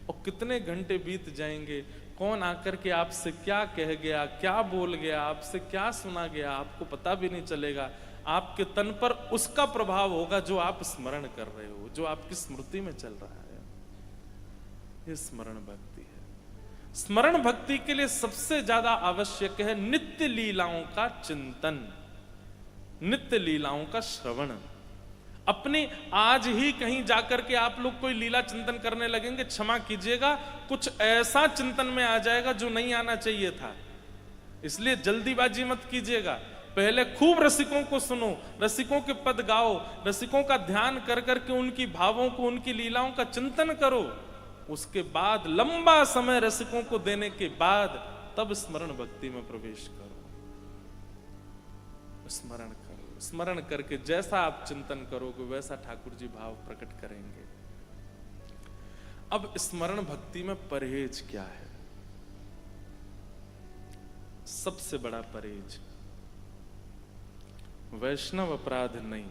और कितने घंटे बीत जाएंगे, कौन आकर के आपसे क्या कह गया, क्या बोल गया, आपसे क्या सुना गया, आपको पता भी नहीं चलेगा। आपके तन पर उसका प्रभाव होगा जो आप स्मरण कर रहे हो, जो आपकी स्मृति में चल रहा है। ये स्मरण भक्ति है। स्मरण भक्ति के लिए सबसे ज्यादा आवश्यक है नित्य लीलाओं का चिंतन, नित्य लीलाओं का श्रवण। अपने आज ही कहीं जाकर के आप लोग कोई लीला चिंतन करने लगेंगे, क्षमा कीजिएगा, कुछ ऐसा चिंतन में आ जाएगा जो नहीं आना चाहिए था। इसलिए जल्दीबाजी मत कीजिएगा, पहले खूब रसिकों को सुनो, रसिकों के पद गाओ, रसिकों का ध्यान कर करके उनकी भावों को, उनकी लीलाओं का चिंतन करो। उसके बाद लंबा समय रसिकों को देने के बाद तब स्मरण भक्ति में प्रवेश करो। स्मरण करो, स्मरण करके जैसा आप चिंतन करोगे वैसा ठाकुर जी भाव प्रकट करेंगे। अब स्मरण भक्ति में परहेज क्या है? सबसे बड़ा परहेज वैष्णव अपराध नहीं।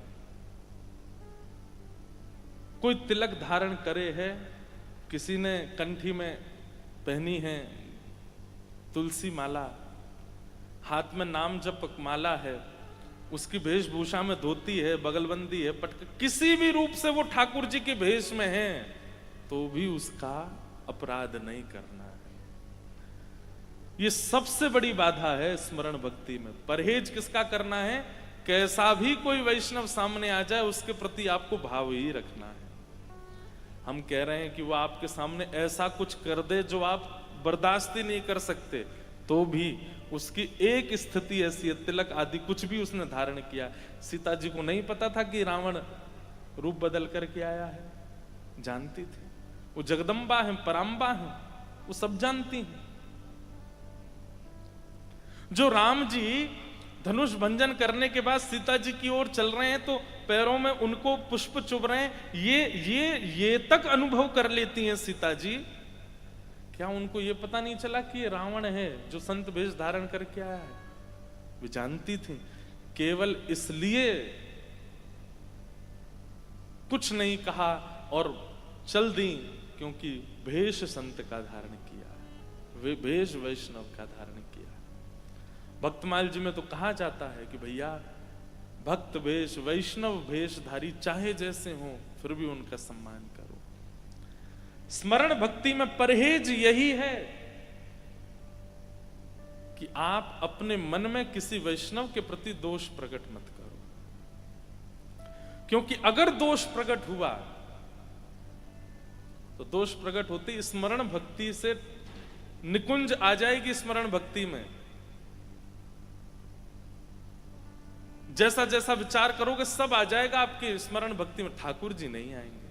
कोई तिलक धारण करे है, किसी ने कंठी में पहनी है तुलसी माला, हाथ में नाम जप माला है, उसकी वेशभूषा में धोती है, बगलबंदी है, पटक, किसी भी रूप से वो ठाकुर जी के भेष में है, तो भी उसका अपराध नहीं करना है। ये सबसे बड़ी बाधा है स्मरण भक्ति में। परहेज किसका करना है? कैसा भी कोई वैष्णव सामने आ जाए उसके प्रति आपको भाव ही रखना है। हम कह रहे हैं कि वो आपके सामने ऐसा कुछ कर दे जो आप बर्दाश्त ही नहीं कर सकते, तो भी उसकी एक स्थिति ऐसी है, तिलक आदि कुछ भी उसने धारण किया। सीता जी को नहीं पता था कि रावण रूप बदल करके आया है, जानती थी। वो जगदम्बा है, पराम्बा है, वो सब जानती हैं। जो राम जी धनुष भंजन करने के बाद सीता जी की ओर चल रहे हैं तो पैरों में उनको पुष्प चुभ रहे हैं, ये तक अनुभव कर लेती हैं सीता जी। क्या उनको ये पता नहीं चला कि ये रावण है जो संत वेश धारण करके आया है? वे जानती थी, केवल इसलिए कुछ नहीं कहा और चल दी क्योंकि भेष संत का धारण किया, वे भेष वैष्णव का धारण किया। भक्तमाल जी में तो कहा जाता है कि भैया भक्त वेश, वैष्णव वेशधारी चाहे जैसे हो फिर भी उनका सम्मान करो। स्मरण भक्ति में परहेज यही है कि आप अपने मन में किसी वैष्णव के प्रति दोष प्रकट मत करो, क्योंकि अगर दोष प्रकट हुआ तो दोष प्रकट होती स्मरण भक्ति से निकुंज आ जाएगी। स्मरण भक्ति में जैसा जैसा विचार करोगे सब आ जाएगा आपके स्मरण भक्ति में, ठाकुर जी नहीं आएंगे।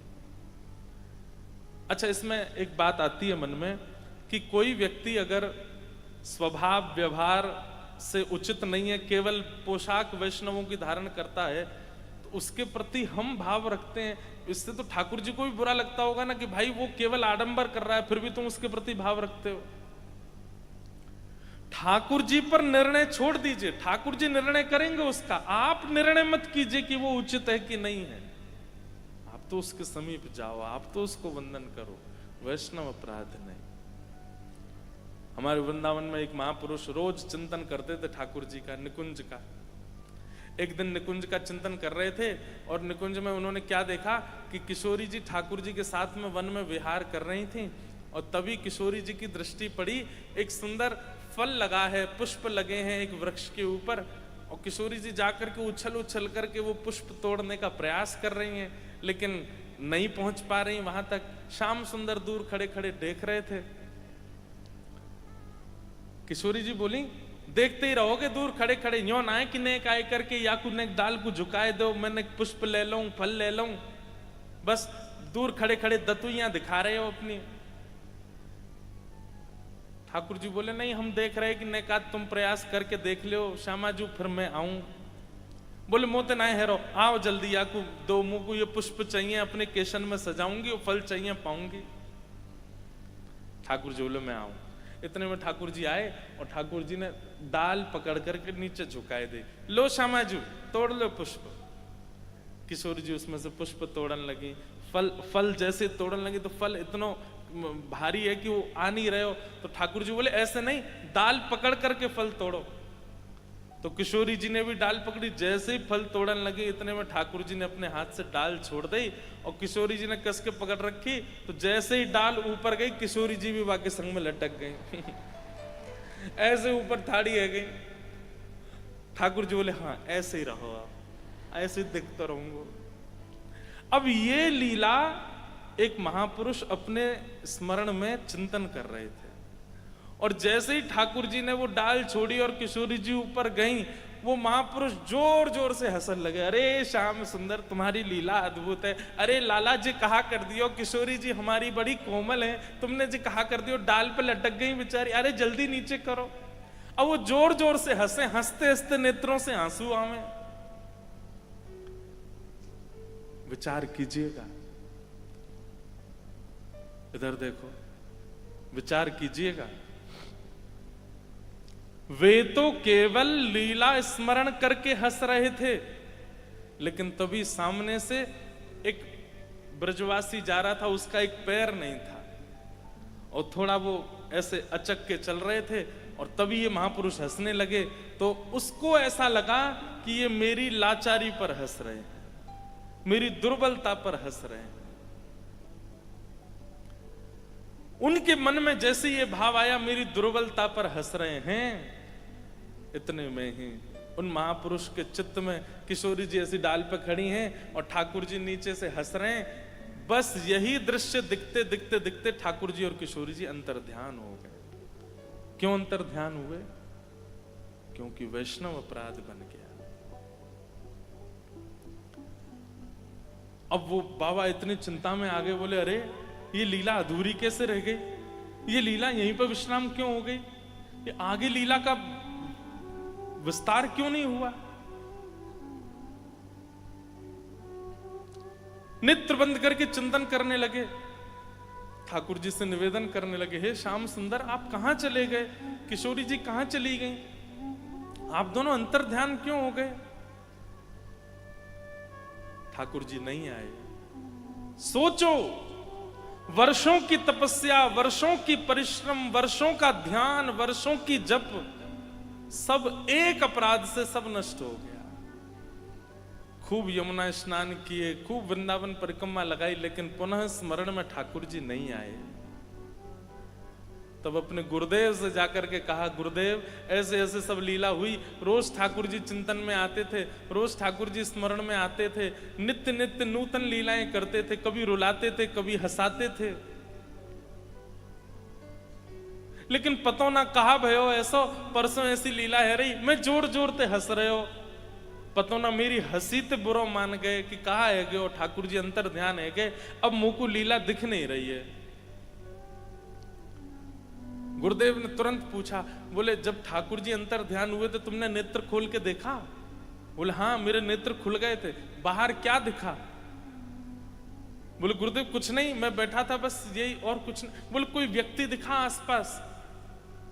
अच्छा, इसमें एक बात आती है मन में कि कोई व्यक्ति अगर स्वभाव व्यवहार से उचित नहीं है, केवल पोशाक वैष्णवों की धारण करता है, तो उसके प्रति हम भाव रखते हैं। इससे तो ठाकुर जी को भी बुरा लगता होगा ना कि भाई वो केवल आडंबर कर रहा है फिर भी तुम उसके प्रति भाव रखते हो। ठाकुर जी पर निर्णय छोड़ दीजिए, ठाकुर जी निर्णय करेंगे उसका। आप निर्णय मत कीजिए कि वो उचित है कि नहीं है। आप तो उसके समीप जाओ, आप तो उसको वंदन करो, वैष्णव अपराध नहीं। हमारे वृंदावन में एक महापुरुष रोज चिंतन करते थे ठाकुर जी का, निकुंज का। एक दिन निकुंज का चिंतन कर रहे थे और निकुंज में उन्होंने क्या देखा कि किशोरी जी ठाकुर जी के साथ में वन में विहार कर रही थी, और तभी किशोरी जी की दृष्टि पड़ी, एक सुंदर फल लगा है, पुष्प लगे हैं एक वृक्ष के ऊपर, और किशोरी जी जाकर के उछल उछल करके वो पुष्प तोड़ने का प्रयास कर रही हैं, लेकिन नहीं पहुंच पा रही वहां तक। श्याम सुंदर दूर खड़े खड़े देख रहे थे। किशोरी जी बोली, देखते ही रहोगे दूर खड़े खड़े, यूं ना है कि नेक आए करके या कुछ नेक दाल को झुकाए दो, मैंने पुष्प ले लूं, फल ले लूं, बस दूर खड़े खड़े दतुइयां दिखा रहे हो अपनी। ठाकुर जी बोले, नहीं, हम देख रहे कि नेकात तुम प्रयास करके देख लो श्यामाजू, फिर मैं आऊं। बोले, मोते ना हेरो, आओ जल्दी, याकू दो मुंह को ये पुष्प चाहिए, अपने केशन में सजाऊंगी, और फल चाहिए पाऊंगी। ठाकुर जी बोले, मैं आऊं। इतने में ठाकुर जी आए और ठाकुर जी ने डाल पकड़ करके नीचे झुकाए दे, लो श्यामाजू तोड़ लो पुष्प। किशोर जी उसमें से पुष्प तोड़न लगी, फल जैसे तोड़न लगी तो फल इतना भारी है कि वो आ नहीं रहे हो, तो ठाकुर जी बोले, ऐसे नहीं, दाल पकड़ करके फल तोड़ो। तो किशोरी जी ने भी डाल पकड़ी, जैसे ही फल तोड़ने लगे इतने में ठाकुर जी ने अपने हाथ से डाल छोड़ दी और किशोरी जी ने कस के पकड़ रखी। तो जैसे ही डाल ऊपर गई किशोरी जी भी बाकी संग में लटक गई। ऐसे ऊपर थाड़ी है गई। ठाकुर जी बोले हाँ ऐसे ही रहो, आप ऐसे ही दिखता रहूंगा। अब ये लीला एक महापुरुष अपने स्मरण में चिंतन कर रहे थे और जैसे ही ठाकुर जी ने वो डाल छोड़ी और किशोरी जी ऊपर गई, वो महापुरुष जोर जोर से हंसने लगे। अरे श्याम सुंदर तुम्हारी लीला अद्भुत है। अरे लाला जी कहा कर दियो, किशोरी जी हमारी बड़ी कोमल है, तुमने जी कहा कर दियो डाल पे लटक गई बेचारी, अरे जल्दी नीचे करो। अब वो जोर जोर से हंसे, हंसते हंसते नेत्रों से आंसू आवे। विचार कीजिएगा, इधर देखो, विचार कीजिएगा। वे तो केवल लीला स्मरण करके हंस रहे थे, लेकिन तभी सामने से एक ब्रजवासी जा रहा था, उसका एक पैर नहीं था और थोड़ा वो ऐसे अचक के चल रहे थे और तभी ये महापुरुष हंसने लगे। तो उसको ऐसा लगा कि ये मेरी लाचारी पर हंस रहे हैं, मेरी दुर्बलता पर हंस रहे हैं। उनके मन में जैसे ये भाव आया मेरी दुर्बलता पर हंस रहे हैं, इतने में ही उन महापुरुष के चित्त में किशोरी जी ऐसी डाल पे खड़ी हैं और ठाकुर जी नीचे से हंस रहे हैं। बस यही दृश्य दिखते दिखते दिखते ठाकुर जी और किशोरी जी अंतर्ध्यान हो गए। क्यों अंतर्ध्यान हुए? क्योंकि वैष्णव अपराध बन गया। अब वो बाबा इतनी चिंता में आगे, बोले अरे ये लीला अधूरी कैसे रह गई, ये लीला यहीं पर विश्राम क्यों हो गई, ये आगे लीला का विस्तार क्यों नहीं हुआ। नेत्र बंद करके चिंतन करने लगे, ठाकुर जी से निवेदन करने लगे, हे श्याम सुंदर आप कहां चले गए, किशोरी जी कहां चली गई, आप दोनों अंतर्ध्यान क्यों हो गए। ठाकुर जी नहीं आए। सोचो, वर्षों की तपस्या, वर्षों की परिश्रम, वर्षों का ध्यान, वर्षों की जप, सब एक अपराध से सब नष्ट हो गया। खूब यमुना स्नान किए, खूब वृंदावन परिक्रमा लगाई, लेकिन पुनः स्मरण में ठाकुर जी नहीं आए। तब अपने गुरुदेव से जाकर के कहा, गुरुदेव ऐसे ऐसे सब लीला हुई। रोज ठाकुर जी चिंतन में आते थे, रोज ठाकुर जी स्मरण में आते थे, नित्य नित्य नूतन लीलाएं करते थे, कभी रुलाते थे कभी हंसाते थे, लेकिन पतो ना कहा भयो ऐसो, परसों ऐसी लीला है रही, मैं जोर जोर ते हंस रहे हो, पतो ना मेरी हंसी ते बुरो मान गए कि कहा है गए, ठाकुर जी अंतर ध्यान है गए, अब मुंह को लीला दिख नहीं रही है। गुरुदेव ने तुरंत पूछा, बोले जब ठाकुर जी अंतर ध्यान हुए तो तुमने नेत्र खोल के देखा? बोले हाँ मेरे नेत्र खुल गए थे। बाहर क्या दिखा? बोले गुरुदेव कुछ नहीं, मैं बैठा था बस यही, और कुछ नहीं। बोले कोई व्यक्ति दिखा आसपास?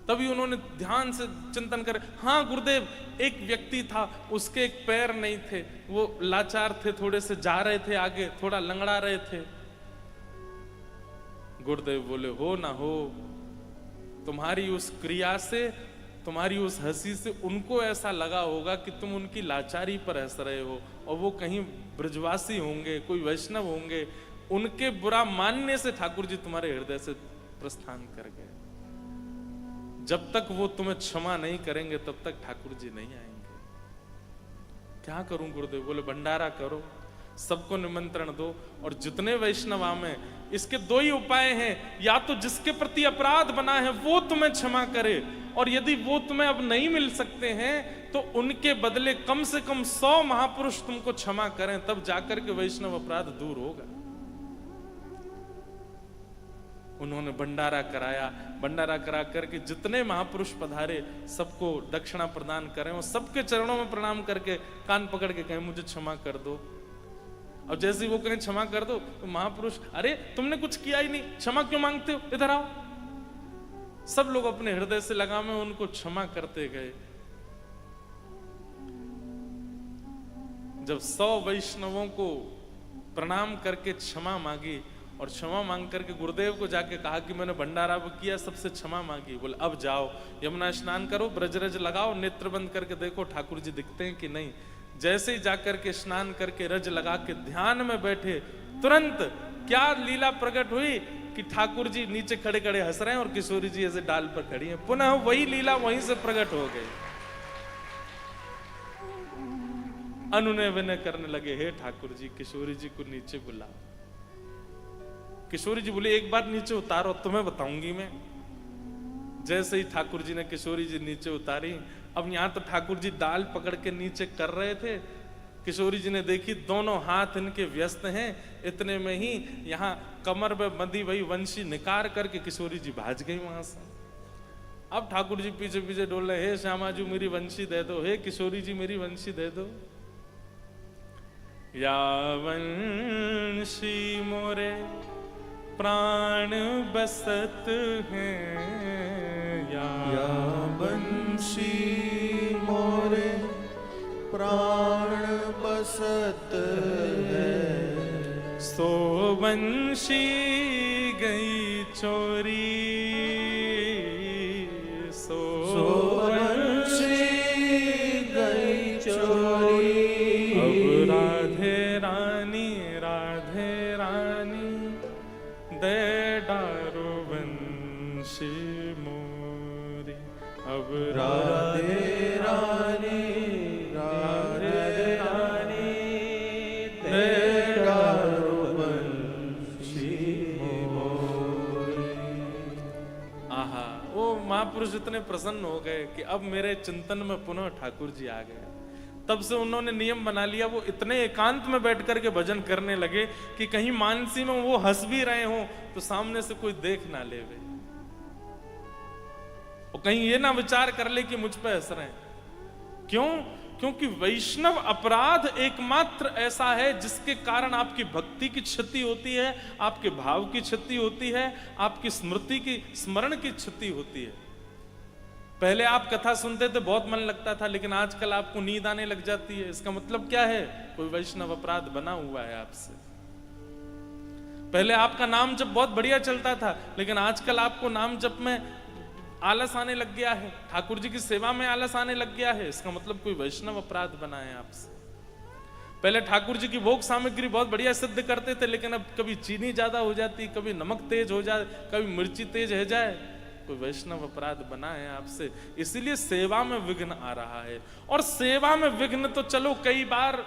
तभी उन्होंने ध्यान से चिंतन कर, हाँ गुरुदेव एक व्यक्ति था, उसके एक पैर नहीं थे, वो लाचार थे, थोड़े से जा रहे थे आगे, थोड़ा लंगड़ा रहे थे। गुरुदेव बोले हो ना हो, तुम्हारी उस क्रिया से, तुम्हारी उस हंसी से उनको ऐसा लगा होगा कि तुम उनकी लाचारी पर हंस रहे हो, और वो कहीं ब्रजवासी होंगे, कोई वैष्णव होंगे, उनके बुरा मानने से ठाकुर जी तुम्हारे हृदय से प्रस्थान कर गए। जब तक वो तुम्हें क्षमा नहीं करेंगे तब तक ठाकुर जी नहीं आएंगे। क्या करूं गुरुदेव? बोले भंडारा करो, सबको निमंत्रण दो, और जितने वैष्णव आवे, इसके दो ही उपाय हैं, या तो जिसके प्रति अपराध बना है वो तुम्हें क्षमा करे, और यदि वो तुम्हें अब नहीं मिल सकते हैं तो उनके बदले कम से कम 100 महापुरुष तुमको क्षमा करें, तब जाकर के वैष्णव अपराध दूर होगा। उन्होंने भंडारा कराया, भंडारा करा करके जितने महापुरुष पधारे सबको दक्षिणा प्रदान करें, और सबके चरणों में प्रणाम करके कान पकड़ के कहें मुझे क्षमा कर दो। और जैसे ही वो कहें क्षमा कर दो तो महापुरुष, अरे तुमने कुछ किया ही नहीं, क्षमा क्यों मांगते हो, इधर आओ। सब लोग अपने हृदय से लगावे उनको क्षमा करते गए। जब 100 वैष्णवों को प्रणाम करके क्षमा मांगी, और क्षमा मांग करके गुरुदेव को जाके कहा कि मैंने भंडारा किया, सबसे क्षमा मांगी। बोले अब जाओ यमुना स्नान करो, ब्रजरज लगाओ, नेत्र बंद करके देखो ठाकुर जी दिखते हैं कि नहीं। जैसे ही जाकर के स्नान करके रज लगा के ध्यान में बैठे, तुरंत क्या लीला प्रकट हुई कि ठाकुर जी नीचे खड़े खड़े हंस रहे हैं और किशोरी जी ऐसे डाल पर खड़ी हैं। पुनः वही लीला वहीं से प्रकट हो गई। अनुनय विनय करने लगे, हे ठाकुर जी किशोरी जी को नीचे बुलाओ। किशोरी जी बोले एक बार नीचे उतारो तुम्हें बताऊंगी मैं। जैसे ही ठाकुर जी ने किशोरी जी नीचे उतारी, अब यहां तो ठाकुर जी डाल पकड़ के नीचे कर रहे थे, किशोरी जी ने देखी दोनों हाथ इनके व्यस्त हैं, इतने में ही यहाँ कमर में बंधी वही वंशी निकार करके किशोरी जी भाज गई वहां से। अब ठाकुर जी पीछे पीछे डोल रहे, हे श्यामाजू मेरी वंशी दे दो, हे किशोरी जी मेरी वंशी दे दो। या वंशी मोरे प्राण बसत हैं, या बंशी मोरे प्राण बसत है, सो वंशी गई चोरी, सो वंशी गई चोरी। अब राधे रानी दे डारो वंशी मोरी, अब राधे रानी दे डारो वंशी मोरी। आहा, वो महापुरुष इतने प्रसन्न हो गए कि अब मेरे चिंतन में पुनः ठाकुर जी आ गए। तब से उन्होंने नियम बना लिया, वो इतने एकांत में बैठ करके भजन करने लगे कि कहीं मानसी में वो हंस भी रहे हो तो सामने से कोई देख ना लेवे, और कहीं ये ना विचार कर ले कि मुझ पे हंस रहे हैं। क्यों? क्योंकि वैष्णव अपराध एकमात्र ऐसा है जिसके कारण आपकी भक्ति की क्षति होती है, आपके भाव की क्षति होती है, आपकी स्मृति की स्मरण की क्षति होती है। पहले आप कथा सुनते थे बहुत मन लगता था, लेकिन आजकल आपको नींद आने लग जाती है। इसका मतलब क्या है? कोई वैष्णव अपराध बना हुआ है आपसे। पहले आपका नाम जप बहुत बढ़िया चलता था, लेकिन आजकल आपको नाम जप में आलस आने लग गया है, ठाकुर जी की सेवा में आलस आने लग गया है। इसका मतलब कोई वैष्णव अपराध बना है आपसे। पहले ठाकुर जी की भोग सामग्री बहुत बढ़िया सिद्ध करते थे, लेकिन अब कभी चीनी ज्यादा हो जाती, कभी नमक तेज हो जाए, कभी मिर्ची तेज हो जाए, कोई वैष्णव अपराध बना है आपसे। इसीलिए सेवा में विघ्न आ रहा है। और सेवा में विघ्न तो चलो कई बार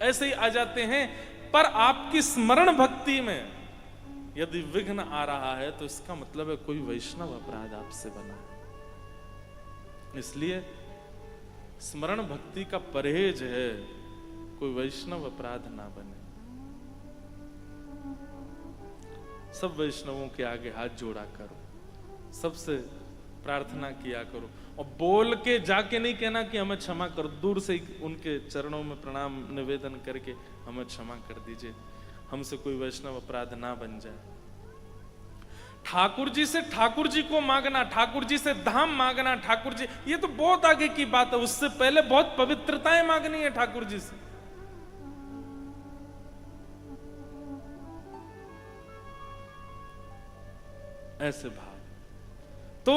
ऐसे ही आ जाते हैं, पर आपकी स्मरण भक्ति में यदि विघ्न आ रहा है तो इसका मतलब है कोई वैष्णव अपराध आपसे बना है। इसलिए स्मरण भक्ति का परहेज है, कोई वैष्णव अपराध ना बने। सब वैष्णवों के आगे हाथ जोड़ा करो, सबसे प्रार्थना किया करो, और बोल के जाके नहीं कहना कि हमें क्षमा करो, दूर से ही उनके चरणों में प्रणाम निवेदन करके हमें क्षमा कर दीजिए, हमसे कोई वैष्णव अपराध ना बन जाए। ठाकुर जी से ठाकुर जी को मांगना, ठाकुर जी से धाम मांगना, ठाकुर जी, ये तो बहुत आगे की बात है। उससे पहले बहुत पवित्रताएं मांगनी है ठाकुर जी से। ऐसे भाव। तो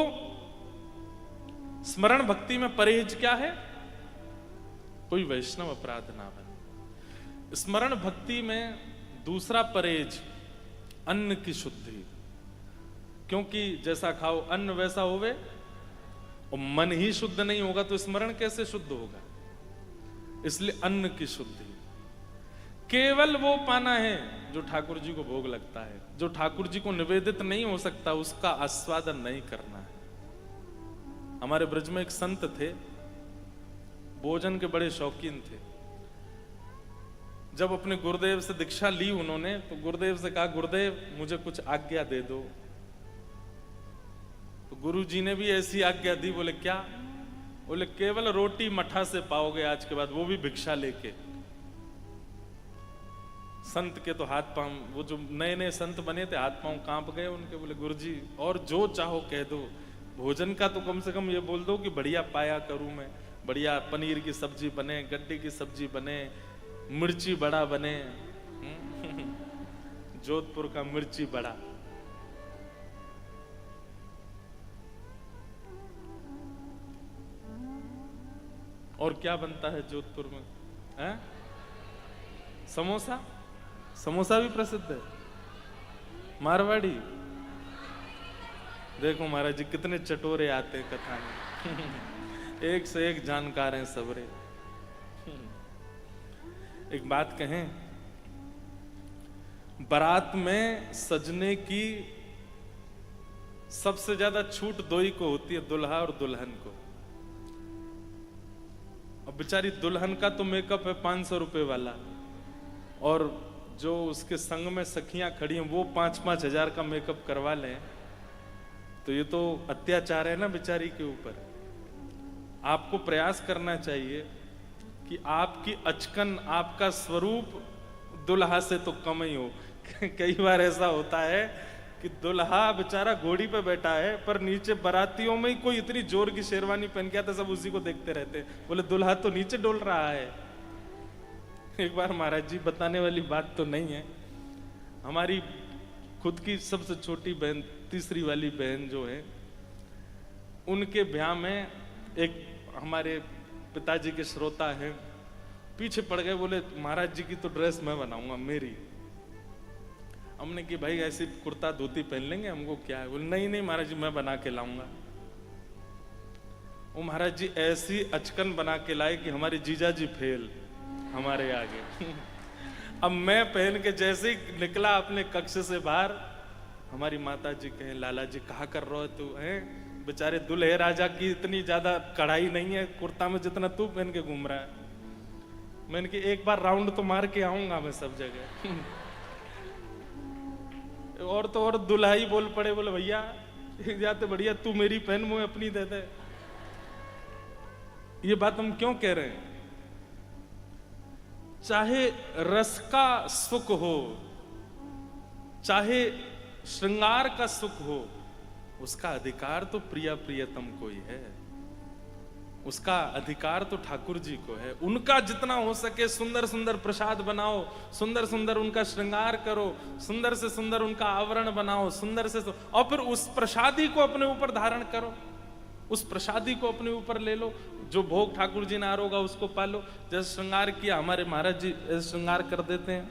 स्मरण भक्ति में परहेज क्या है? कोई वैष्णव अपराध ना बने। स्मरण भक्ति में दूसरा परहेज अन्न की शुद्धि, क्योंकि जैसा खाओ अन्न वैसा होवे, और मन ही शुद्ध नहीं होगा तो स्मरण कैसे शुद्ध होगा? इसलिए अन्न की शुद्धि। केवल वो पाना है जो ठाकुर जी को भोग लगता है, जो ठाकुर जी को निवेदित नहीं हो सकता उसका आस्वादन नहीं करना है। हमारे ब्रज में एक संत थे, भोजन के बड़े शौकीन थे। जब अपने गुरुदेव से दीक्षा ली उन्होंने, तो गुरुदेव से कहा, गुरुदेव मुझे कुछ आज्ञा दे दो। तो गुरु जी ने भी ऐसी आज्ञा दी। बोले क्या? बोले केवल रोटी मठा से पाओगे आज के बाद, वो भी भिक्षा लेके। संत के तो हाथ पांव, वो जो नए नए संत बने थे हाथ पांव कांप गए उनके। बोले गुरुजी और जो चाहो कह दो, भोजन का तो कम से कम ये बोल दो कि बढ़िया पाया करूं मैं, बढ़िया पनीर की सब्जी बने, गड्ढे की सब्जी बने, मिर्ची बड़ा बने, जोधपुर का मिर्ची बड़ा। और क्या बनता है जोधपुर में? है समोसा। समोसा भी प्रसिद्ध है। मारवाड़ी, देखो महाराज जी कितने चटोरे आते हैं कथा में। एक से एक जानकार हैं सबरे। एक बात कहें, बारात में सजने की सबसे ज्यादा छूट दो ही को होती है, दुल्हा और दुल्हन को। अब बेचारी दुल्हन का तो मेकअप है 500 रुपए वाला, और जो उसके संग में सखियां खड़ी हैं वो 5-5 हजार का मेकअप करवा लें, तो ये तो अत्याचार है ना बेचारी के ऊपर। आपको प्रयास करना चाहिए कि आपकी अचकन, आपका स्वरूप दुल्हा से तो कम ही हो। कई बार ऐसा होता है कि दुल्हा बेचारा घोड़ी पे बैठा है, पर नीचे बारातियों में ही कोई इतनी जोर की शेरवानी पहन के आता, सब उसी को देखते रहते हैं, बोले दुल्हा तो नीचे डोल रहा है। एक बार महाराज जी, बताने वाली बात तो नहीं है, हमारी खुद की सबसे छोटी बहन, तीसरी वाली बहन जो है, उनके ब्याह में एक हमारे पिताजी के श्रोता हैं, पीछे पड़ गए, बोले महाराज जी की तो ड्रेस मैं बनाऊंगा मेरी। हमने कि भाई ऐसी कुर्ता धोती पहन लेंगे, हमको क्या है। बोले नहीं नहीं महाराज जी मैं बना के लाऊंगा। वो महाराज जी ऐसी अचकन बना के लाए कि हमारे जीजा जी फेल हमारे आगे। अब मैं पहन के जैसे ही निकला अपने कक्ष से बाहर, हमारी माता जी कहे लाला जी कहा कर रहे हो तू है, बेचारे दुल्हे राजा की इतनी ज्यादा कढ़ाई नहीं है कुर्ता में जितना तू पहन के घूम रहा है। मैंने कि एक बार राउंड तो मार के आऊंगा मैं सब जगह। और तो और दुल्हा ही बोल पड़े, बोले भैया जाते बढ़िया तू मेरी पहन मुझे अपनी दे दे। ये बात हम क्यों कह रहे हैं? चाहे रस का सुख हो, चाहे श्रृंगार का सुख हो, उसका अधिकार तो प्रिया प्रियतम को ही है, उसका अधिकार तो ठाकुर जी को है। उनका जितना हो सके सुंदर सुंदर प्रसाद बनाओ, सुंदर सुंदर उनका श्रृंगार करो, सुंदर से सुंदर उनका आवरण बनाओ, सुंदर से और फिर उस प्रसादी को अपने ऊपर धारण करो, उस प्रसादी को अपने ऊपर ले लो। जो भोग ठाकुर जी ने आरोगा उसको पालो। जैसे श्रृंगार किया हमारे महाराज जी, ऐसे श्रृंगार कर देते हैं,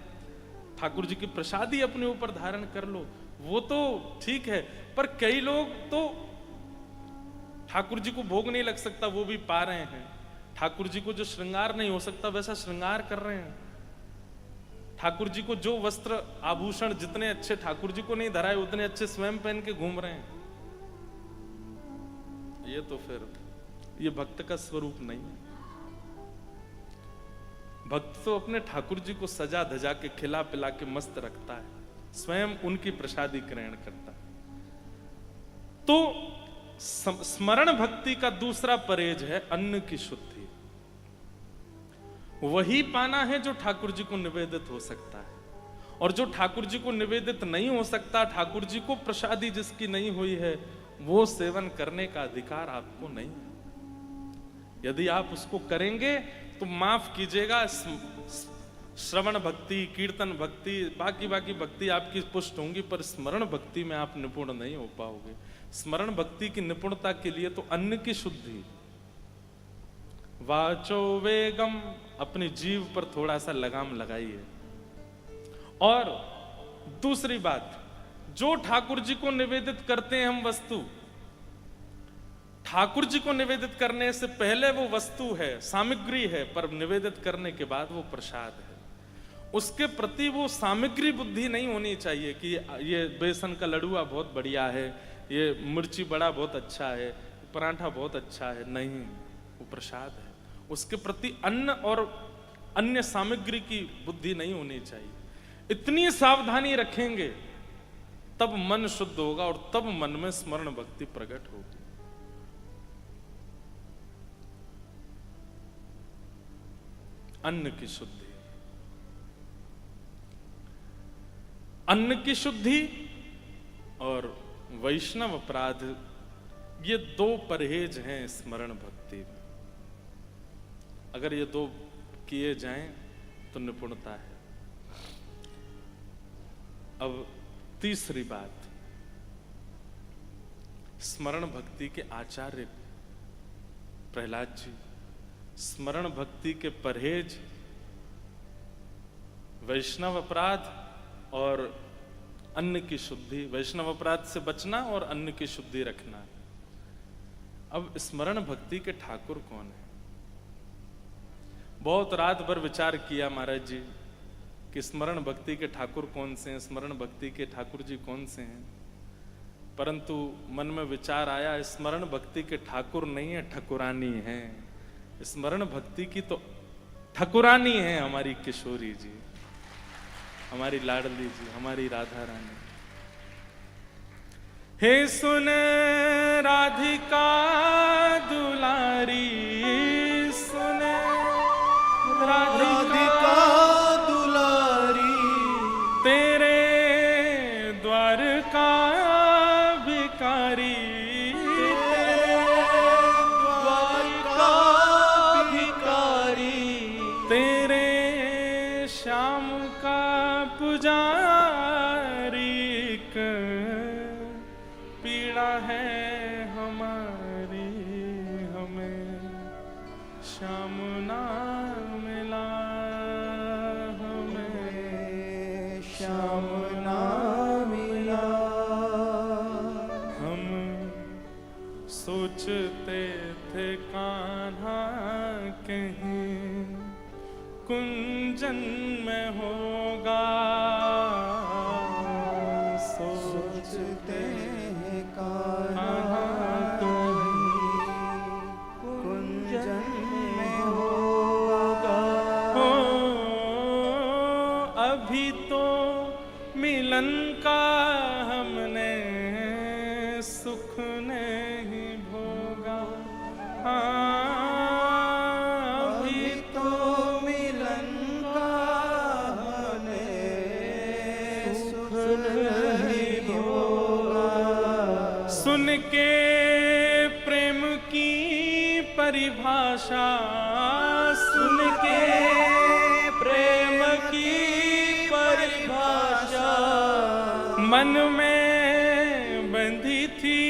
ठाकुर जी की प्रसादी अपने ऊपर धारण कर लो, वो तो ठीक है। पर कई लोग तो ठाकुर जी को भोग नहीं लग सकता वो भी पा रहे हैं, ठाकुर जी को जो श्रृंगार नहीं हो सकता वैसा श्रृंगार कर रहे हैं, ठाकुर जी को जो वस्त्र आभूषण जितने अच्छे ठाकुर जी को नहीं धराए उतने अच्छे स्वयं पहन के घूम रहे हैं। ये तो फिर ये भक्त का स्वरूप नहीं है। भक्त तो अपने ठाकुर जी को सजा धजा के खिला पिला के मस्त रखता है, स्वयं उनकी प्रसादी ग्रहण करता है। तो स्मरण भक्ति का दूसरा परहेज है अन्न की शुद्धि। वही पाना है जो ठाकुर जी को निवेदित हो सकता है, और जो ठाकुर जी को निवेदित नहीं हो सकता, ठाकुर जी को प्रसादी जिसकी नहीं हुई है, वो सेवन करने का अधिकार आपको नहीं है। यदि आप उसको करेंगे तो माफ कीजिएगा, श्रवण भक्ति, कीर्तन भक्ति, बाकी भक्ति आपकी पुष्ट होंगी, पर स्मरण भक्ति में आप निपुण नहीं हो पाओगे। स्मरण भक्ति की निपुणता के लिए तो अन्न की शुद्धि, वाचो वेगम, अपनी जीव पर थोड़ा सा लगाम लगाइए। और दूसरी बात, जो ठाकुर जी को निवेदित करते हैं हम वस्तु, ठाकुर जी को निवेदित करने से पहले वो वस्तु है, सामग्री है, पर निवेदित करने के बाद वो प्रसाद है। उसके प्रति वो सामग्री बुद्धि नहीं होनी चाहिए कि ये बेसन का लड़ुआ बहुत बढ़िया है, ये मिर्ची बड़ा बहुत अच्छा है, पराठा बहुत अच्छा है। नहीं, वो प्रसाद है। उसके प्रति अन्न और अन्य सामग्री की बुद्धि नहीं होनी चाहिए। इतनी सावधानी रखेंगे तब मन शुद्ध होगा और तब मन में स्मरण भक्ति प्रकट होगी। अन्न की शुद्धि, अन्न की शुद्धि और वैष्णव अपराध, ये दो परहेज हैं स्मरण भक्ति में। अगर ये दो किए जाएं तो निपुणता है। अब तीसरी बात, स्मरण भक्ति के आचार्य प्रहलाद जी, स्मरण भक्ति के परहेज, वैष्णव अपराध और अन्न की शुद्धि, वैष्णव अपराध से बचना और अन्न की शुद्धि रखना। अब स्मरण भक्ति के ठाकुर कौन है? बहुत रात भर विचार किया महाराज जी कि स्मरण भक्ति के ठाकुर कौन से हैं, स्मरण भक्ति के ठाकुर जी कौन से हैं, परंतु मन में विचार आया स्मरण भक्ति के ठाकुर नहीं है, ठकुरानी है। स्मरण भक्ति की तो ठकुरानी है हमारी किशोरी जी, हमारी लाडली जी, हमारी राधा रानी। हे सुन राधिका दुलारी, सुन राधिका दुलारी, तेरे द्वार का भिकारी, द्वार का भिकारी, तेरे श्याम का पुजारी, पीड़ा है हमारी, हमें श्याम ना मिला, हमें श्याम ना मिला। हम सोचते थे कान्हा कहीं कुंजन में होगा, सोचते हैं कान्हा कहीं कुंजन में होगा। हो अभी तो मिलन का हमने सुख नहीं भोगा, अभी तो मिलन का हमने सुख नहीं भोगा। सुन के प्रेम की परिभाषा, सुन के प्रेम की परिभाषा मन में बंधी थी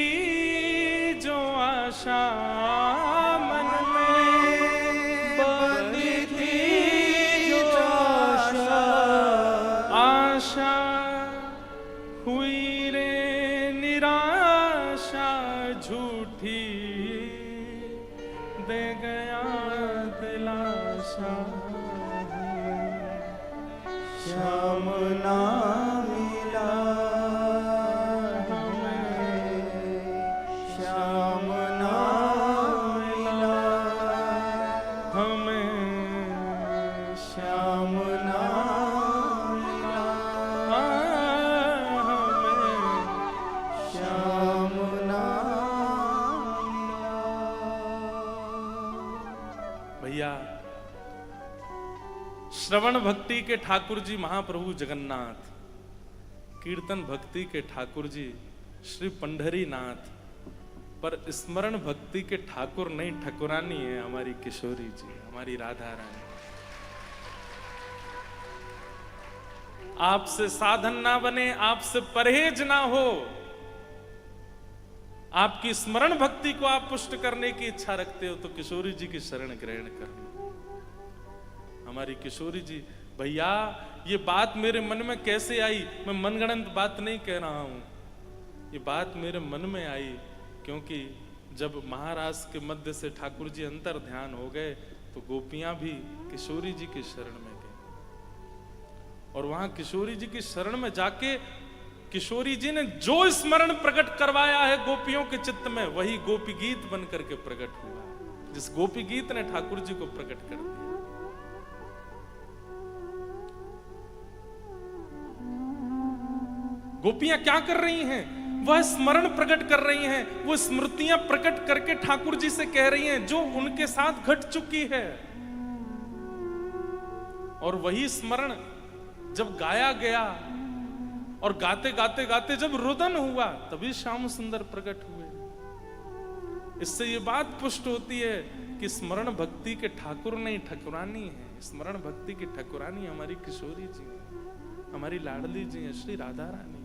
जो आशा, मन में बंधी थी जो आशा, आशा हुई रे निराशा, झूठी दे गया दिलासा, श्याम ना मिला हमें, श्याम ना मिला हमें श्याम ना मिला, हमें श्याम ना मिला। भैया श्रवण भक्ति के ठाकुर जी महाप्रभु जगन्नाथ, कीर्तन भक्ति के ठाकुर जी श्री पंढरीनाथ, पर स्मरण भक्ति के ठाकुर नहीं, ठकुरानी है हमारी किशोरी जी, हमारी राधा रानी। आपसे साधन ना बने, आपसे परहेज ना हो, आपकी स्मरण भक्ति को आप पुष्ट करने की इच्छा रखते हो तो किशोरी जी की शरण ग्रहण कर लो। हमारी किशोरी जी, भैया ये बात मेरे मन में कैसे आई? मैं मनगढ़ंत बात नहीं कह रहा हूं, ये बात मेरे मन में आई क्योंकि जब महाराज के मध्य से ठाकुर जी अंतर ध्यान हो गए तो गोपियां भी किशोरी जी की शरण में गई, और वहां किशोरी जी की शरण में जाके किशोरी जी ने जो स्मरण प्रकट करवाया है गोपियों के चित्त में, वही गोपी गीत बनकर के प्रकट हुआ, जिस गोपी गीत ने ठाकुर जी को प्रकट कर दिया। गोपियां क्या कर रही हैं? वह स्मरण प्रकट कर रही हैं, वो स्मृतियां प्रकट करके ठाकुर जी से कह रही हैं जो उनके साथ घट चुकी है। और वही स्मरण जब गाया गया और गाते गाते गाते जब रुदन हुआ तभी श्याम सुंदर प्रकट हुए। इससे ये बात पुष्ट होती है कि स्मरण भक्ति के ठाकुर नहीं, ठकुरानी है। स्मरण भक्ति की ठकुरानी हमारी किशोरी जी है। हमारी लाडली जी हैं श्री राधा रानी।